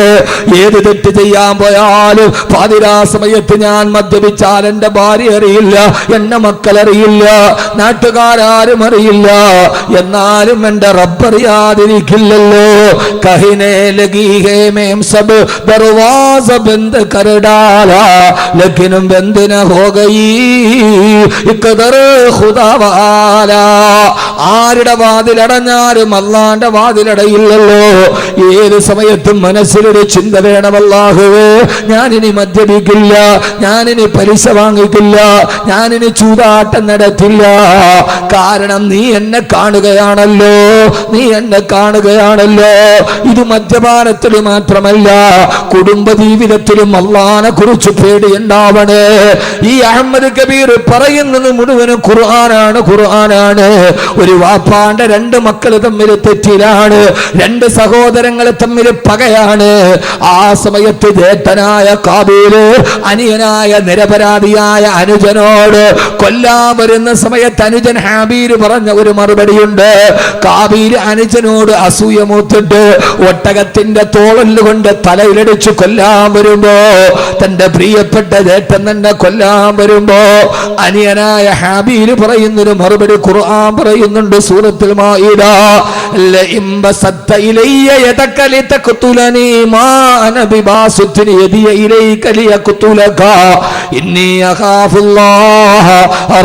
ഏത് തെറ്റ് ചെയ്യാൻ പോയാലും പാതിരാ സമയത്ത് ഞാൻ മദ്യപിച്ചാൽ എൻ്റെ ഭാര്യ അറിയില്ല, എന്റെ മക്കളറിയില്ല, നാട്ടുകാരും അറിയില്ല, എന്നാലും എൻ്റെ റബ്ബറിയാതിരിക്കില്ലല്ലോ. കഹിനെ ലഗി ഹേ മേം സബ് ദർവാസ ബന്ദ് കർ ഡാലാ ലേകിൻ ബന്ദ് ന ഹോ ഗയി ഇഖ്ദർ ഖുദാ വാലാ. ആരുടെ വാതിലടഞ്ഞാലും അല്ലാഹുവിന്റെ വാതിലടയില്ലല്ലോ. ഏത് സമയത്തും മനസ്സിലൊരു ചിന്ത വേണം, അല്ലാഹുവേ ഞാനിനി മദ്യപിക്കില്ല, ഞാനിനി പലിശ വാങ്ങിക്കില്ല, ഞാനിനി ചൂതാട്ടം നടത്തില്ല. കാരണം നീ എന്നെ കാണുകയാണല്ലോ, നീ എന്നെ കാണുകയാണല്ലോ. ഇത് മദ്യപാനത്തിൽ മാത്രമല്ല, കുടുംബ ജീവിതത്തിലും അല്ലാഹുവിനെ കുറിച്ച് പേടിയുണ്ടാവണേ. ഈ അഹമ്മദ് കബീർ പറയുന്നത് മുഴുവനും ഖുർആനാണ്, ഖുർആനാണ്. ഒരു വാപ്പാന്റെ രണ്ട് മക്കൾ തമ്മിൽ തെറ്റിലാണ്, രണ്ട് സഹോദരങ്ങൾ തമ്മിൽ പകയാണ്. ആ സമയത്ത് ജേഷ്ഠനായ കാബീല് അനിയനായ നിരപരാധിയായ അനുജനോട് കൊല്ലാൻ വരുന്ന സമയത്ത് അനുജൻ ഹാബീൽ പറഞ്ഞ ഒരു മറുപടിയുണ്ട്. കാബീൽ അനുജനോട് അസൂയ മൂത്തിട്ട് ഒട്ടകത്തിന്റെ തോളല്ലുകൊണ്ട് തലയിലടിച്ച് കൊല്ലാൻ വരുമ്പോ, തന്റെ പ്രിയപ്പെട്ട ജേഷ്ഠൻ തന്നെ കൊല്ലാൻ വരുമ്പോ അനിയനായ ഹാബീൽ പറയുന്നൊരു മറുപടി ഖുർആൻ പറയുന്നുണ്ട് സൂറത്തുൽ മാഇദ. ലഇൻ ബസത്ത ഇലയ്യ യദക ലിതഖ്തുലനി മാ അന ബിബാസുത്തിൻ യദിയ ഇലൈക ലിയഖ്തുലക ഇന്നി അഖാഫുല്ലാഹ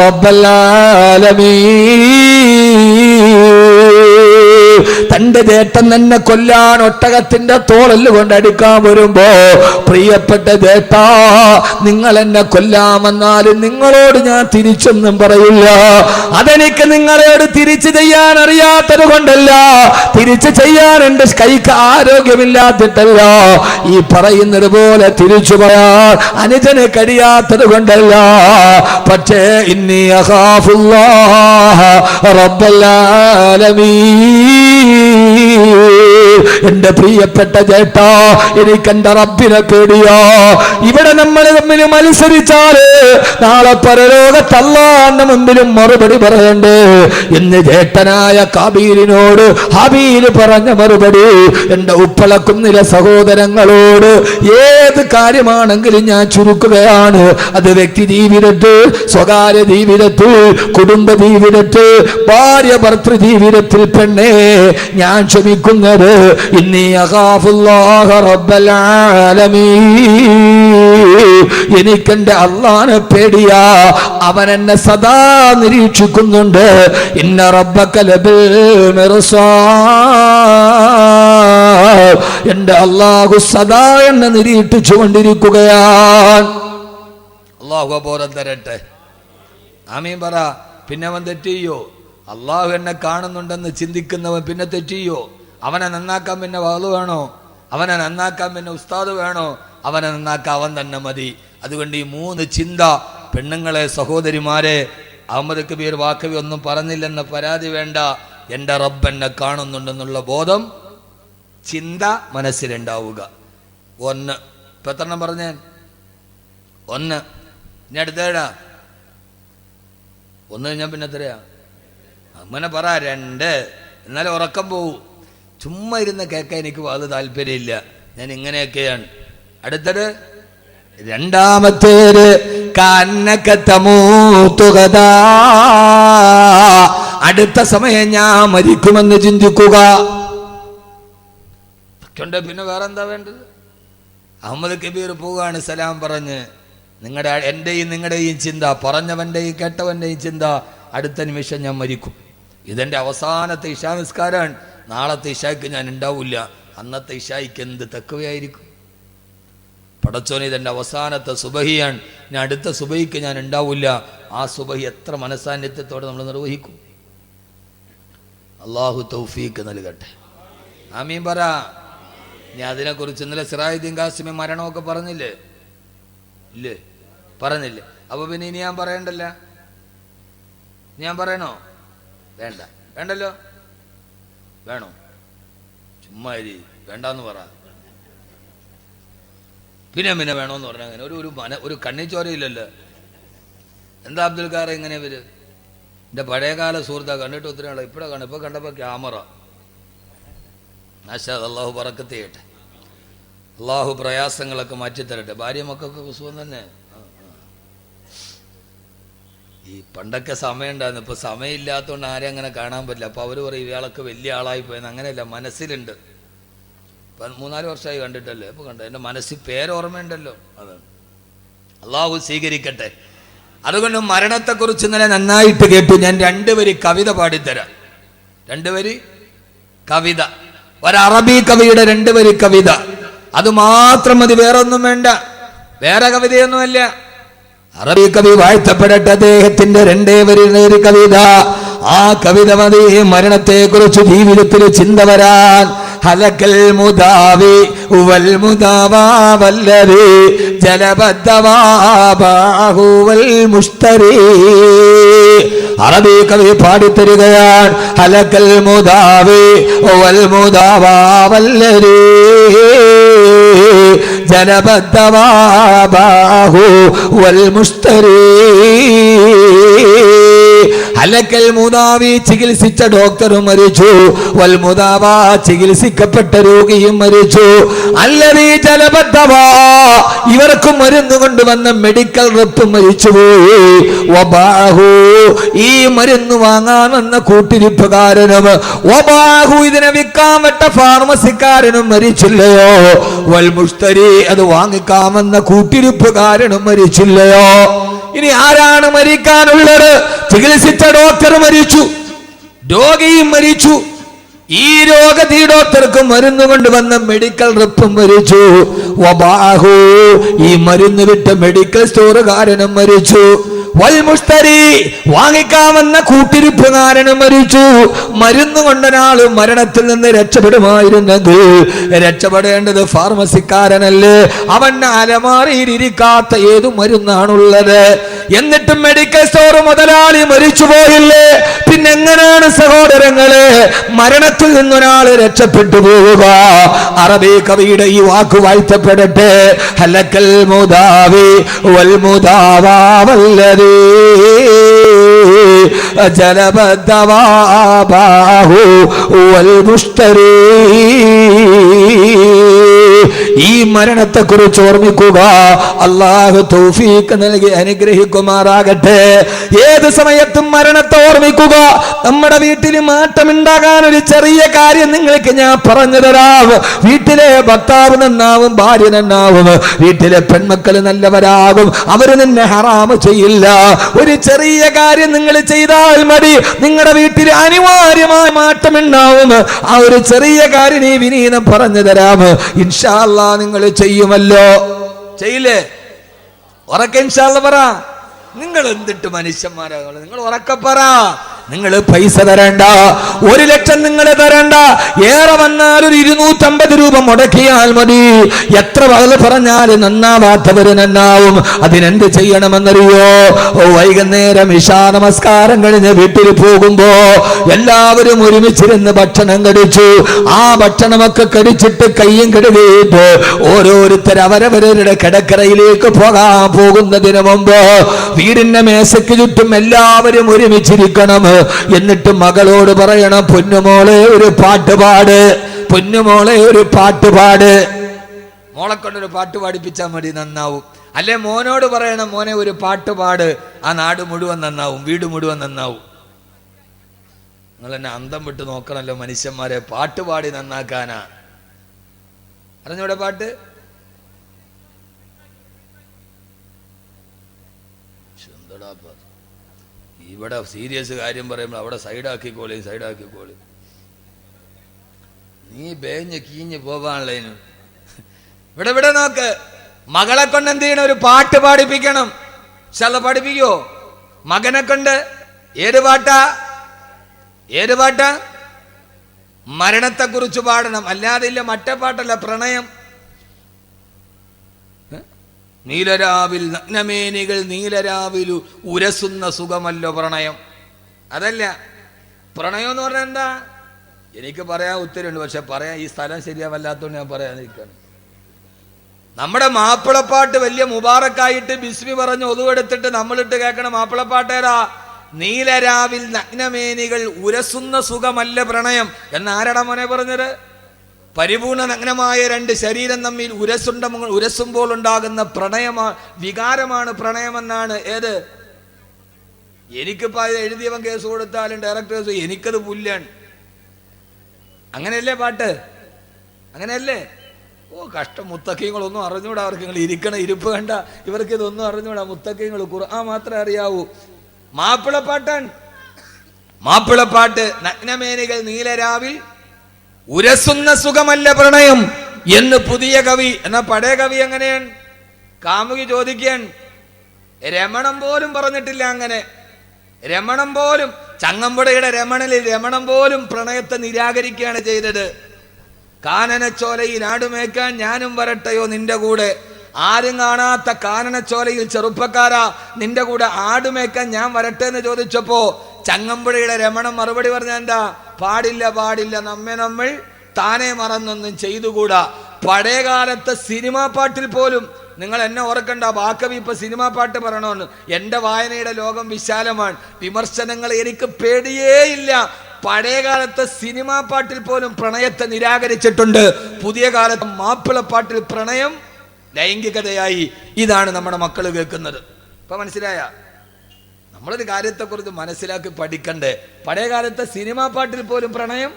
റബ്ബൽ ആലമീൻ. തന്റെ ജേഷ്ഠൻ തന്നെ കൊല്ലാൻ ഒട്ടകത്തിന്റെ തോളല് കൊണ്ട് അടിക്കാൻ വരുമ്പോ, പ്രിയപ്പെട്ട ജേഷ്ഠ, നിങ്ങൾ എന്നെ കൊല്ലാമെന്നാലും നിങ്ങളോട് ഞാൻ തിരിച്ചൊന്നും പറയില്ല. അതെനിക്ക് നിങ്ങളോട് തിരിച്ചു ചെയ്യാൻ അറിയാത്തത് കൊണ്ടല്ല, തിരിച്ചു ചെയ്യാൻ എന്റെ കൈക്ക് ആരോഗ്യമില്ലാത്തിട്ടല്ല, ഈ പറയുന്നത് പോലെ തിരിച്ചു പറയാൻ അനുജന് കഴിയാത്തത് കൊണ്ടല്ല. പക്ഷേ ഇന്നി അഖാഫുല്ലാഹ റബ്ബൽ ആലമീൻ. എന്റെ പ്രിയപ്പെട്ട ജേഷ്ഠ, എനിക്ക് എന്റെ റബ്ബിനെ പേടിയോ. ഇവിടെ നമ്മൾ തമ്മിൽ മത്സരിച്ചാല് നാളെ പരലോകത്ത് അല്ലാഹുവിന്റെ മുമ്പിലും മറുപടി പറയണ്ടേ എന്ന് ജേഷ്ഠനായ കാബീലിനോട് ഹാബീൽ പറഞ്ഞ മറുപടി എന്റെ ഉപ്പളക്കുന്നിലെ സഹോദരങ്ങളോട് ഏത് കാര്യമാണെങ്കിലും ഞാൻ ചുരുക്കുകയാണ്. അത് വ്യക്തി ജീവിതത്തിൽ, സ്വകാര്യ ജീവിതത്തിൽ, കുടുംബ ജീവിതത്തിൽ, ഭാര്യ ഭർത്തൃ ജീവിതത്തിൽ പെണ്ണേ ഞാൻ ക്ഷമിക്കുന്നത് ഇന്നി അഖാഫുല്ലാഹ റബ്ബൽ ആലമീൻ. എനിക്കെന്റെ അല്ലാഹുവിനെ പേടിയാ, അവൻ എന്നെ സദാ നിരീക്ഷിക്കുന്നുണ്ട്. ഇന്ന റബ്ബക ലബിൽ മിർസാദ്. എന്റെ അല്ലാഹു സദാ എന്നെ നിരീക്ഷിച്ചു കൊണ്ടിരിക്കുകയാണ്. അല്ലാഹു ബോധം തരട്ടെ, ആമീൻ പറ. പിന്നെ അവൻ തെറ്റിയോ? അള്ളാഹു എന്നെ കാണുന്നുണ്ടെന്ന് ചിന്തിക്കുന്നവൻ പിന്നെ തെറ്റിയോ? അവനെ നന്നാക്കാൻ പിന്നെ വാള് വേണോ? അവനെ നന്നാക്കാൻ പിന്നെ ഉസ്താദ് വേണോ? അവനെ നന്നാക്കാൻ അവൻ തന്നെ മതി. അതുകൊണ്ട് ഈ മൂന്ന് ചിന്ത, പെണ്ണുങ്ങളെ, സഹോദരിമാരെ, അഹമ്മദ് കബീർ വാക്കവി ഒന്നും പറഞ്ഞില്ലെന്ന പരാതി വേണ്ട. എൻ്റെ റബ്ബ് എന്നെ കാണുന്നുണ്ടെന്നുള്ള ബോധം, ചിന്ത മനസ്സിലുണ്ടാവുക. ഒന്ന്. ഇപ്പം എത്രണ്ണം പറഞ്ഞേ? ഒന്ന്. ഇനി അടുത്തേടാ ഒന്ന് കഴിഞ്ഞാൽ പിന്നെ എത്രയാ? അങ്ങനെ പറ. രണ്ട്. എന്നാലും ഉറക്കം പോവും. ചുമ്മാ ഇരുന്ന് കേൾക്കാൻ എനിക്ക് വളരെ താല്പര്യമില്ല. ഞാൻ ഇങ്ങനെയൊക്കെയാണ്. അടുത്തത് രണ്ടാമത്തേത് അടുത്ത സമയം ഞാൻ മരിക്കുമെന്ന് ചിന്തിക്കുക. പിന്നെ വേറെന്താ വേണ്ടത്? അഹമ്മദ് കബീർ പോവുകയാണ് സലാം പറഞ്ഞ്. എൻ്റെയും നിങ്ങളുടെയും ചിന്ത, പറഞ്ഞവൻ്റെയും കേട്ടവൻ്റെയും ചിന്ത, അടുത്ത നിമിഷം ഞാൻ മരിക്കും. ഇതെൻ്റെ അവസാനത്തെ ഇശാ നിസ്കാരമാണ്. നാളത്തെ ഇശായ്ക്ക് ഞാൻ ഉണ്ടാവില്ല. അന്നത്തെ ഇശായ്ക്ക് എന്ത് തക്കവയായിരിക്കും? പടച്ചോനെ, ഇതെൻ്റെ അവസാനത്തെ സുബഹിയാണ്. ഞാൻ അടുത്ത സുബഹിക്ക് ഞാൻ ഉണ്ടാവില്ല. ആ സുബഹി എത്ര മനസാന്നിധ്യത്തോടെ നമ്മൾ നിർവഹിക്കും? അള്ളാഹു തൗഫീക്ക് നൽകട്ടെ. ആമീൻ പറ. ഞാൻ അതിനെക്കുറിച്ച് ഇന്നലെ സിറാജുദ്ദീൻ ഖാസിമി മരണമൊക്കെ പറഞ്ഞില്ലേ? ഇല്ലേ? പറഞ്ഞില്ലേ? അപ്പോൾ പിന്നെ ഇനി ഞാൻ പറയണ്ടല്ല? ഞാൻ പറയണോ? വേണ്ട. വേണ്ടല്ലോ? വേണോ? ചുമ്മാ വേണ്ടെന്ന് പറ. പിന്നെ വേണമെന്ന് പറഞ്ഞാൽ അങ്ങനെ ഒരു കണ്ണിച്ചോരയില്ലല്ലോ. എന്താ അബ്ദുൽ ഖാർ ഇങ്ങനെ ഇവര്? എൻ്റെ പഴയകാല സുഹൃത്താണ്, കണ്ടിട്ട് ഒത്തിരി ആളെ ഇപ്പോഴാണ് കാണും. ഇപ്പോൾ കണ്ടപ്പോൾ ക്യാമറ മാഷാ അല്ലാഹു ബറക്കത്ത് ചെയ്യട്ടെ, അള്ളാഹു പ്രയാസങ്ങളൊക്കെ മാറ്റിത്തരട്ടെ. ഭാര്യ മക്കൾക്കൊക്കെ സുഖം തന്നെ. ഈ പണ്ടൊക്കെ സമയം ഉണ്ടായിരുന്നു, ഇപ്പോൾ സമയമില്ലാത്തതുകൊണ്ട് ആരും അങ്ങനെ കാണാൻ പറ്റില്ല. അപ്പോൾ അവർ പറയും ഇയാളൊക്കെ വലിയ ആളായി പോയെന്ന്. അങ്ങനെയല്ല, മനസ്സിലുണ്ട്. ഇപ്പം 3-4 വർഷമായി കണ്ടിട്ടല്ലേ, ഇപ്പോൾ കണ്ടോ, എൻ്റെ മനസ്സിൽ പേരോർമ്മയുണ്ടല്ലോ. അതാണ്, അള്ളാഹു സ്വീകരിക്കട്ടെ. അതുകൊണ്ട് മരണത്തെക്കുറിച്ച് ഇങ്ങനെ നന്നായിട്ട് കേട്ടു. ഞാൻ 2 വരി കവിത പാടിത്തരാം. 2 വരി കവിത, ഒരറബി കവിയുടെ 2 വരി കവിത. അത് മാത്രം മതി, വേറൊന്നും വേണ്ട, വേറെ കവിതയൊന്നുമല്ല. അറബി കവി വാഴ്ത്തപ്പെടട്ടെ. അദ്ദേഹത്തിന്റെ 2 വരി കവിത. ആ കവിത മതി മരണത്തെ കുറിച്ച് ജീവിതത്തിൽ ചിന്ത വരാൻ. ഹലക്കൽ മുദാവി വൽ മുദാവാ വല്ലദി ജലബദ്ദവാബാഹു വൽ മുസ്തരി. അറബി കവി പാടിത്തരികയാണ്. ഹലക്കൽ മുദാവി വൽ മുദാവാ വല്ലദി ജലബദ്ദവാബാഹു വൽ മുസ്തരി. ഹലക്കൽ മുദാവി, ചികിത്സിച്ച ഡോക്ടറും മരിച്ചു. വൽ മുദാവ, ചികിത്സിക്കപ്പെട്ട രോഗിയും മരിച്ചു. അല്ലദീ ജലബദ്ദവാ, ഇവർക്ക് മരുന്ന് കൊണ്ടുവന്ന മെഡിക്കൽ റെപ്പും മരിച്ചുപോയി. വബാഹു, ഈ മരുന്ന് വാങ്ങാൻ വന്ന കൂട്ടിരിപ്പുകാരനും, വബാഹു, ഇതിനെ വിൽക്കാൻ വിട്ട ഫാർമസിക്കാരനും മരിച്ചില്ലയോ? വൽ മുസ്തരി, അത് വാങ്ങിക്കാമെന്ന കൂട്ടിരിപ്പുകാരനും മരിച്ചില്ലയോ? ഇനി ആരാണ് മരിക്കാനുള്ളത്? ചികിത്സിച്ച ഡോക്ടർ മരിച്ചു, രോഗിയും മരിച്ചു. ഈ ഡോക്ടർക്ക് മരുന്ന് കൊണ്ടുവന്ന മെഡിക്കൽ റെപ്പും മരിച്ചു. വബാഹു, ഈ മരുന്ന് വിട്ട മെഡിക്കൽ സ്റ്റോറുകാരനും മരിച്ചു. വൽ മുസ്തരി, വാങ്ങിക്കാമെന്ന കൂട്ടിരിപ്പുകാരനും മരിച്ചു. മരുന്ന് കൊണ്ടൊരാള് മരണത്തിൽ നിന്ന് രക്ഷപ്പെടുമായിരുന്നെങ്കിൽ രക്ഷപ്പെടേണ്ടത് ഫാർമസിക്കാരനല്ലേ? അവന്റെ അലമാറിയിൽ ഇരിക്കാത്ത ഏതു മരുന്നാണുള്ളത്? എന്നിട്ടും മെഡിക്കൽ സ്റ്റോർ മുതലാളി മരിച്ചു പോയില്ലേ? പിന്നെ എങ്ങനെയാണ് സഹോദരങ്ങളെ മരണത്തിൽ നിന്നൊരാൾ രക്ഷപ്പെട്ടു പോവുക? അറബി കവിയുടെ ഈ വാക്ക് വാഴ്ത്തപ്പെടട്ടെ. ഹലക്കൽ മുദാവി വൽ മുദാവാ വല്ലദീ ജലബദ്ദവാബാഹു വൽ മുസ്തരി. ഈ മരണത്തെ കുറിച്ച് ഓർമ്മിക്കുക. അല്ലാഹു തൗഫീഖ് നൽകി അനുഗ്രഹിക്കുമാറാകട്ടെ. ഏത് സമയത്തും മരണത്തെ ഓർമ്മിക്കുക. നമ്മുടെ വീട്ടിൽ മാറ്റമുണ്ടാകാൻ ഒരു ചെറിയ കാര്യം നിങ്ങൾക്ക് ഞാൻ പറഞ്ഞു തരാം. വീട്ടിലെ ഭർത്താവ് നന്നാവും, ഭാര്യ നന്നാവും, വീട്ടിലെ പെൺമക്കൾ നല്ലവരാകും, അവര് നിന്നെ ഹറാമ് ചെയ്യില്ല. ഒരു ചെറിയ കാര്യം നിങ്ങൾ ചെയ്താൽ മതി, നിങ്ങളുടെ വീട്ടിൽ അനിവാര്യമായ മാറ്റമുണ്ടാവും. ആ ഒരു ചെറിയ കാര്യം നീ വിനീതം പറഞ്ഞു തരാം, ഇൻഷാ അല്ലാഹ് നിങ്ങൾ ചെയ്യുമല്ലോ. ചെയ്യില്ലേ? ഉറക്കെ ഇൻഷാ അല്ലാഹ് പറ. നിങ്ങൾ എന്തിട്ട് മനുഷ്യന്മാരാകും? നിങ്ങൾ ഉറക്കെ പറ. നിങ്ങൾ പൈസ തരണ്ട, 1 ലക്ഷം നിങ്ങൾ തരണ്ട. ഏറെ വന്നാൽ ഒരു 250 രൂപ മുടക്കിയാൽ മതി. എത്ര വകല് പറഞ്ഞാലും നന്നാവാത്തവര് നന്നാവും. അതിനെന്ത് ചെയ്യണമെന്നറിയോ? വൈകുന്നേരം ഇശാ നമസ്കാരം കഴിഞ്ഞ് വീട്ടിൽ പോകുമ്പോ എല്ലാവരും ഒരുമിച്ചിരുന്ന് ഭക്ഷണം കഴിച്ചു. ആ ഭക്ഷണമൊക്കെ കഴിച്ചിട്ട് കയ്യും കഴുകിയിട്ട് ഓരോരുത്തർ അവരവരുടെ കിടക്കറയിലേക്ക് പോകുന്നതിന് മുമ്പ് വീടിന്റെ മേശയ്ക്ക് ചുറ്റും എല്ലാവരും ഒരുമിച്ചിരിക്കണം. എന്നിട്ട് മകളോട് പറയണം, പൊന്നുമോളെ ഒരു പാട്ടുപാട്, പൊന്നുമോളെ ഒരു പാട്ടുപാട്. മോളെ കൊണ്ടൊരു പാട്ട് പാടിപ്പിച്ചാൽ മതി, നന്നാവും. അല്ലെ മോനോട് പറയണം, മോനെ ഒരു പാട്ടുപാട്, ആ നാട് മുഴുവൻ നന്നാവും, വീട് മുഴുവൻ നന്നാവും. നിങ്ങൾ എന്നെ അന്തം വിട്ട് നോക്കണല്ലോ മനുഷ്യന്മാരെ. പാട്ടുപാടി നന്നാക്കാനാ. അറിഞ്ഞൂടെ പാട്ട്? ഇവിടെ സീരിയസ് കാര്യം പറയുമ്പോൾ അവിടെ സൈഡാക്കിക്കോളി. നീ ബേഞ്ഞ് കീഞ്ഞ് പോവാനുള്ളതിന് ഇവിടെ നോക്ക്. മകളെ കൊണ്ട് എന്ത് ചെയ്യണം? ഒരു പാട്ട് പാടിപ്പിക്കണം. ശല പഠിപ്പിക്കോ മകനെ കൊണ്ട്? ഏത് പാട്ടാ? മരണത്തെ കുറിച്ച് പാടണം. അല്ലാതെ ഇല്ല മറ്റേ പാട്ടല്ല, പ്രണയം. നീലരാവിൽ നഗ്നമേനികൾ നീലരാവിലു ഉരസുന്ന സുഖമല്ലോ പ്രണയം. അതല്ല പ്രണയം എന്ന് പറഞ്ഞാൽ എന്താ? എനിക്ക് പറയാൻ ഉത്തരവുണ്ട്, പക്ഷെ പറയാൻ ഈ സ്ഥലം ശരിയാവല്ലാത്തോണ്ട് ഞാൻ പറയാതിരിക്കുകയാണ്. നമ്മുടെ മാപ്പിളപ്പാട്ട് വലിയ മുബാറക്കായിട്ട് ബിസ്മി പറഞ്ഞ് ഒതുവെടുത്തിട്ട് നമ്മളിട്ട് കേൾക്കണം. മാപ്പിളപ്പാട്ടേരാ? നീലരാവിൽ നഗ്നമേനികൾ ഉരസുന്ന സുഖമല്ല പ്രണയം എന്നാരാടാ മോനെ പറഞ്ഞത്? പരിപൂർണ നഗ്നമായ രണ്ട് ശരീരം തമ്മിൽ ഉരസുമ്പോൾ ഉണ്ടാകുന്ന വികാരമാണ് പ്രണയമെന്നാണ്. ഏത്? എനിക്കിപ്പോൾ അത് എഴുതിയവൻ കേസ് കൊടുത്താലും ഡയറക്ടേഴ്സ് എനിക്കത് പുല്ലാണ്. അങ്ങനെയല്ലേ പാട്ട്? അങ്ങനെയല്ലേ? ഓ കഷ്ടം. മുത്തക്കീങ്ങളൊന്നും അറിഞ്ഞൂടാ അവർക്ക്. നിങ്ങൾ ഇരിക്കണ ഇരിപ്പ് കണ്ട ഇവർക്ക് ഇതൊന്നും അറിഞ്ഞൂടാ. മുത്തക്കീങ്ങൾ ഖുർആൻ മാത്രമേ അറിയാവൂ. മാപ്പിളപ്പാട്ടാണ്. മാപ്പിളപ്പാട്ട്. നഗ്നമേനികൾ നീലരാവിൽ ഉരസുന്ന സുഖമല്ല പ്രണയം എന്ന് പുതിയ കവി. എന്നാ പഴയ കവി എങ്ങനെയാണ്? കാമുകി ചോദിക്കാൻ രമണം പോലും പറഞ്ഞിട്ടില്ല. അങ്ങനെ രമണം പോലും, ചങ്ങമ്പുഴയുടെ രമണം പോലും പ്രണയത്തെ നിരാകരിക്കുകയാണ് ചെയ്തത്. കാനനച്ചോലയിൽ ആടുമേക്കാൻ ഞാനും വരട്ടെയോ നിന്റെ കൂടെ. ആരും കാണാത്ത കാനനച്ചോലയിൽ ചെറുപ്പക്കാരാ നിന്റെ കൂടെ ആടുമേക്കാൻ ഞാൻ വരട്ടെ എന്ന് ചോദിച്ചപ്പോ ചങ്ങമ്പുഴയുടെ രമണം മറുപടി പറഞ്ഞ എന്താ? പാടില്ല പാടില്ല, നമ്മൾ താനെ മറന്നൊന്നും ചെയ്തുകൂടാ. പഴയകാലത്തെ സിനിമാ പാട്ടിൽ പോലും നിങ്ങൾ എന്നെ ഓർക്കണ്ട, ബാക്കവി ഇപ്പൊ സിനിമാ പാട്ട് പറയണമെന്ന്. എൻ്റെ വായനയുടെ ലോകം വിശാലമാണ്. വിമർശനങ്ങൾ എനിക്ക് പേടിയേ ഇല്ല. പഴയകാലത്തെ സിനിമാ പാട്ടിൽ പോലും പ്രണയത്തെ നിരാകരിച്ചിട്ടുണ്ട്. പുതിയ കാലത്ത് മാപ്പിളപ്പാട്ടിൽ പ്രണയം ലൈംഗികതയായി. ഇതാണ് നമ്മുടെ മക്കൾ കേൾക്കുന്നത്. ഇപ്പൊ മനസ്സിലായ? നമ്മളൊരു കാര്യത്തെക്കുറിച്ച് മനസ്സിലാക്കി പഠിക്കണ്ടേ? പഴയകാലത്തെ സിനിമാ പാട്ടിൽ പോലും പ്രണയം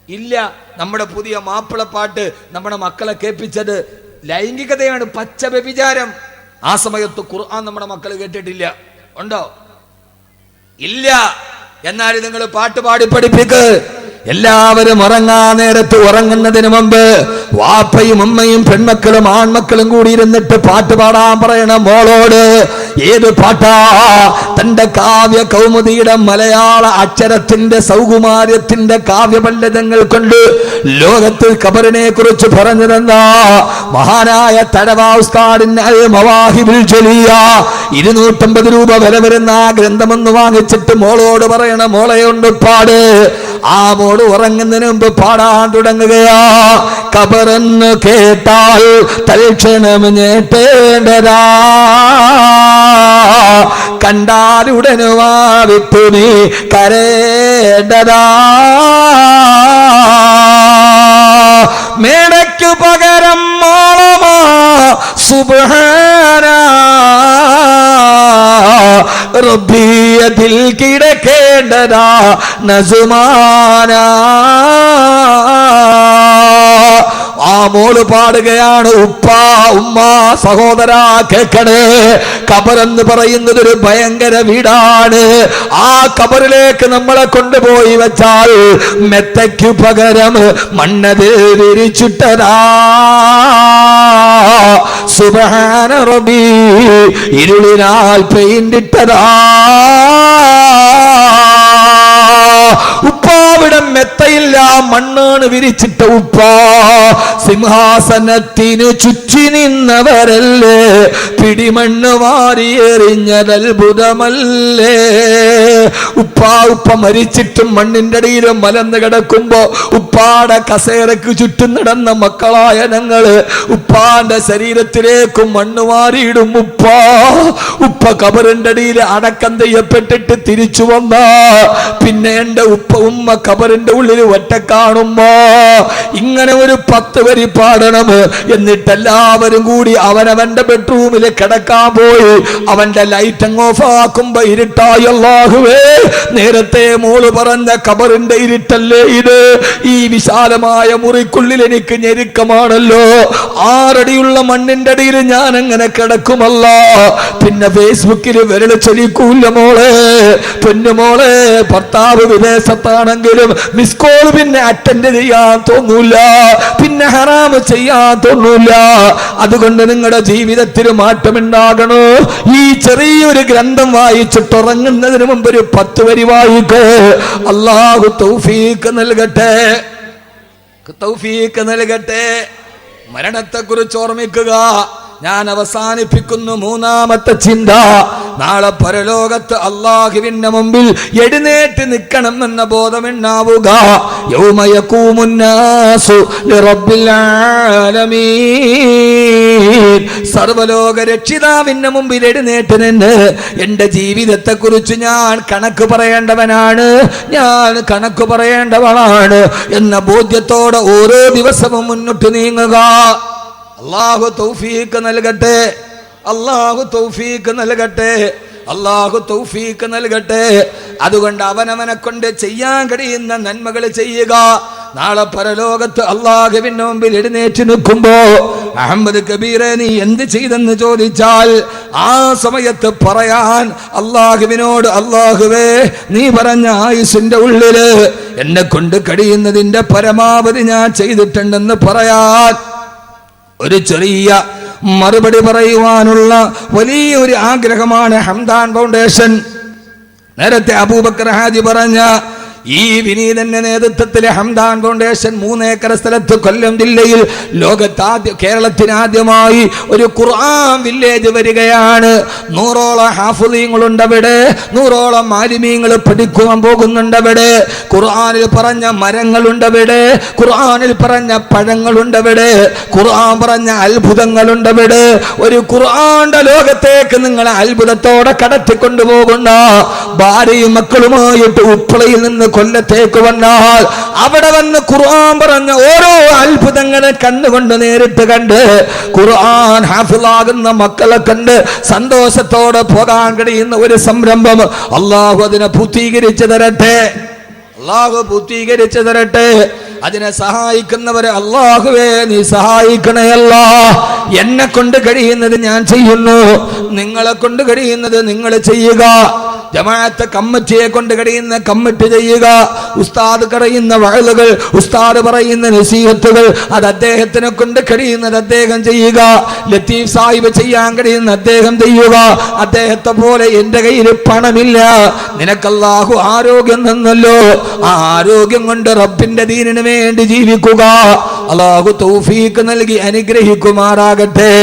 ഇല്ല. നമ്മുടെ പുതിയ മാപ്പിളപ്പാട്ട് നമ്മുടെ മക്കളെ കേൾപ്പിച്ചത് ലൈംഗികതയാണ്, പച്ച വ്യഭിചാരം. ആ സമയത്ത് ഖുർആൻ നമ്മുടെ മക്കൾ കേട്ടിട്ടില്ല. ഉണ്ടോ? ഇല്ല. എന്നാൽ നിങ്ങൾ പാട്ട് പാടി പഠിപ്പിക്ക്. എല്ലാവരും ഉറങ്ങാൻ നേരത്ത് ഉറങ്ങുന്നതിന് മുമ്പ് വാപ്പയും ഉമ്മയും പെൺമക്കളും ആൺമക്കളും കൂടി ഇരുന്നിട്ട് പാട്ട് പാടാൻ പറയണം മോളോട്. ഏത് പാട്ടാ? തന്റെ കാവ്യ കൗമുദിയുടെ മലയാള അക്ഷരത്തിന്റെ സൗകുമാര്യത്തിന്റെ കാവ്യപണ്ഡിതങ്ങൾ കൊണ്ട് ലോകത്തിൽ ഖബറിനെ കുറിച്ച് പറഞ്ഞതെന്താ? മഹാനായ തഴവാ ഉസ്താദിന്റെ അൽ മവാഹിബുൽ ജലിയ 250 രൂപ വില വരുന്ന ആ ഗ്രന്ഥമൊന്ന് വാങ്ങിച്ചിട്ട് മോളോട് പറയണം, മോളെ കൊണ്ട് പാട്. ആ മോള് ഉറങ്ങുന്നതിന് മുമ്പ് പാടാൻ തുടങ്ങുകയാ. ഖബറെന്ന് കേട്ടാൽ തൽക്ഷണം ഞെട്ടേണ്ടതാ, കണ്ടാലുടനുവാ വിട്ടു നീ കരേണ്ടതാ. മേടയ്ക്കു പകരം മോളമാ സുബ്ഹാനാ റബ്ബിയതിൽ കിടക്കേണ്ടതാ നസുമാനാ. ആ മോള് പാടുകയാണ്, ഉപ്പ ഉമ്മ സഹോദരാ കേൾക്കണേ, ഖബറെന്ന് പറയുന്നത് ഒരു ഭയങ്കര വീടാണ്. ആ ഖബറിലേക്ക് നമ്മളെ കൊണ്ടുപോയി വെച്ചാൽ മെത്തയ്ക്കു പകരം മണ്ണത് വിരിച്ചിട്ടതാ. സുബ്ഹാന റബ്ബി ഇരുളിനാൽ പെയിന്റിട്ടതാ. ഉപ്പാവിടെ മെത്തയില്ല, മണ്ണാണ് വിരിച്ചിട്ട ഉപ്പ. സിംഹാസനത്തിന് ചുറ്റി നിന്നവരല്ലേ, പിടിമണ്ണ് വാരിയെറിഞ്ഞതത്ഭുതമല്ലേ. ഉപ്പ മരിച്ചിട്ടും മണ്ണിന്റെ അടിയിലും മലന്ന് കിടക്കുമ്പോ ഉപ്പാടെ കസേരക്ക് ചുറ്റും നടന്ന മക്കളായ ഞങ്ങള് ഉപ്പാന്റെ ശരീരത്തിലേക്കും മണ്ണ് വാരിയിടും. ഉപ്പ ഖബറിന്റെ അടിയിൽ അടക്കം ചെയ്യപ്പെട്ടിട്ട് തിരിച്ചു വന്ന പിന്നെ എന്റെ ഉമ്മ ഖബറിന്റെ ഉള്ളിൽ ഒറ്റ കാണുമ്പോ ഇങ്ങനെ ഒരു 10 വരി പാടണം. എന്നിട്ട് എല്ലാവരും കൂടി അവനവന്റെ ബെഡ്റൂമിൽ കിടക്കാൻ പോയി. അവന്റെ ലൈറ്റ് അങ്ങ് ഓഫ് ആക്കുമ്പോ ഇരുട്ടായി. അല്ലാഹുവേ, നേരത്തെ മോള് പറഞ്ഞ ഖബറിന്റെ ഇരുട്ടല്ലേ ഇത്? ഈ വിശാലമായ മുറിക്കുള്ളിൽ എനിക്ക് ഞെരുക്കമാണല്ലോ. 6 അടിയുള്ള മണ്ണിന്റെ അടിയിൽ ഞാൻ എങ്ങനെ കിടക്കുമല്ല? പിന്നെ ഫേസ്ബുക്കിൽ വിരല് ചലിക്കൂല മോളെ, പൊന്നുമോളെ. ഭർത്താവ് വിദേശത്താണെങ്കിലും മിസ് കോൾ പിന്നെ അറ്റൻഡ് ചെയ്യാൻ തോന്നൂല, പിന്നെ ഹറാമ് ചെയ്യാൻ തോന്നൂല. അതുകൊണ്ട് നിങ്ങളുടെ ജീവിതത്തിൽ മാറ്റമുണ്ടാകണോ? ഈ ചെറിയൊരു ഗ്രന്ഥം വായിച്ചിട്ട് ഉറങ്ങുന്നതിന് മുമ്പ് ഒരു 10 വരി വായിക്കോ. അല്ലാഹു തൗഫീഖ് നൽകട്ടെ, തൗഫീഖ് നൽകട്ടെ. മരണത്തെ കുറിച്ച് ഓർമ്മിക്കുക. ഞാൻ അവസാനിപ്പിക്കുന്നു. മൂന്നാമത്തെ ചിന്ത, നാളെ പരലോകത്ത് അല്ലാഹുവിന്റെ മുമ്പിൽ എഴുന്നേറ്റ് നിൽക്കണം എന്ന ബോധമുണ്ടാവുക. യൗമ യഖൂമുന്നാസു ലിറബ്ബിൽ ആലമീൻ. സർവലോക രക്ഷിതാവിന്റെ മുമ്പിൽ എഴുന്നേറ്റ് നിന്ന് എന്റെ ജീവിതത്തെ കുറിച്ച് ഞാൻ കണക്ക് പറയേണ്ടവനാണ്, ഞാൻ കണക്ക് പറയേണ്ടവളാണ് എന്ന ബോധ്യത്തോടെ ഓരോ ദിവസവും മുന്നോട്ട് നീങ്ങുക. അല്ലാഹു തൗഫീഖ് നൽകട്ടെ, അല്ലാഹു തൗഫീഖ് നൽകട്ടെ, അല്ലാഹു തൗഫീഖ് നൽകട്ടെ. അതുകൊണ്ട് അവനവനെ കൊണ്ട് ചെയ്യാൻ കഴിയുന്ന നന്മകൾ ചെയ്യുക. നാളെ പരലോകത്ത് അല്ലാഹുവിന്റെ മുമ്പിൽ എഴുന്നേറ്റ് നിൽക്കുമ്പോ അഹമ്മദ് കബീറെ നീ എന്ത് ചെയ്തെന്ന് ചോദിച്ചാൽ ആ സമയത്ത് പറയാൻ അല്ലാഹുവിനോട്, അല്ലാഹുവേ നീ പറഞ്ഞ ആയുസിന്റെ ഉള്ളില് എന്നെ കൊണ്ട് കഴിയുന്നതിന്റെ പരമാവധി ഞാൻ ചെയ്തിട്ടുണ്ടെന്ന് പറയാൻ ഒരു ചെറിയ മറുപടി പറയുവാനുള്ള വലിയൊരു ആഗ്രഹമാണ് ഹംദാൻ ഫൗണ്ടേഷൻ. നേരത്തെ അബൂബക്കർ ഹാജി പറഞ്ഞ ഈ വിനീതന്റെ നേതൃത്വത്തിൽ ഹംദാൻ ഫൗണ്ടേഷൻ 3 ഏക്കർ സ്ഥലത്ത് കൊല്ലം ജില്ലയിൽ കേരളത്തിനാദ്യമായി ഒരു ഖുർആൻ വില്ലേജ് വരികയാണ്. 100ഓളം ഹാഫിളീങ്ങളുണ്ട് അവിടെ, 100ഓളം ആലിമീങ്ങൾ പഠിക്കുവാൻ പോകുന്നുണ്ട് അവിടെ. ഖുർആനിൽ പറഞ്ഞ മരങ്ങളുണ്ട് അവിടെ, ഖുർആനിൽ പറഞ്ഞ പഴങ്ങളുണ്ട് അവിടെ, ഖുർആൻ പറഞ്ഞ അത്ഭുതങ്ങളുണ്ട് അവിടെ. ഒരു ഖുർആന്റെ ലോകത്തേക്ക് നിങ്ങളെ അത്ഭുതത്തോടെ കടത്തിക്കൊണ്ടുപോകുന്ന ഭാര്യയും മക്കളുമായിട്ട് ഉപ്പളയിൽ നിന്ന് കൊല്ലത്തേക്ക് വന്നാൽ അവിടെ വന്ന് ഖുർആൻ പറഞ്ഞ ഓരോ അത്ഭുതങ്ങളെ കണ്ണുകൊണ്ട് നേരിട്ട് കണ്ട് ഖുർആൻ ഹാഫിളാകുന്ന മക്കളെ കണ്ട് സന്തോഷത്തോടെ പോകാൻ കഴിയുന്ന ഒരു സംരംഭം അല്ലാഹു അതിനെ പൂർത്തീകരിച്ചു തരട്ടെ, അല്ലാഹു പൂർത്തീകരിച്ചു തരട്ടെ. അതിനെ സഹായിക്കുന്നവരെ അല്ലാഹുവേ നീ സഹായിക്കണയല്ല. എന്നെ കൊണ്ട് കഴിയുന്നത് ഞാൻ ചെയ്യുന്നു, നിങ്ങളെ കൊണ്ട് കഴിയുന്നത് നിങ്ങൾ ചെയ്യുക. ജമാഅത്ത് കമ്മിറ്റിയെ കൊണ്ട് കഴിയുന്ന കമ്മിറ്റി ചെയ്യുക. ഉസ്താദ് പറയുന്ന വഅലുകൾ, ഉസ്താദ് പറയുന്ന നസീഹത്തുകൾ അത് അദ്ദേഹത്തിനെ കൊണ്ട് കഴിയുന്നത് അദ്ദേഹം ചെയ്യുക. ലത്തീഫ് സാഹിബ് ചെയ്യാൻ കഴിയുന്ന അദ്ദേഹം ചെയ്യുക. അദ്ദേഹത്തെ പോലെ എന്റെ കയ്യിൽ പണമില്ല, നിനക്ക് അല്ലാഹു ആരോഗ്യം തന്നല്ലോ, ആ ആരോഗ്യം കൊണ്ട് റബ്ബിന്റെ ദീനിന് വേണ്ടി ജീവിക്കുക. അല്ലാഹു തൗഫീഖ് നൽകി അനുഗ്രഹിക്കുമാറാകട്ടെ.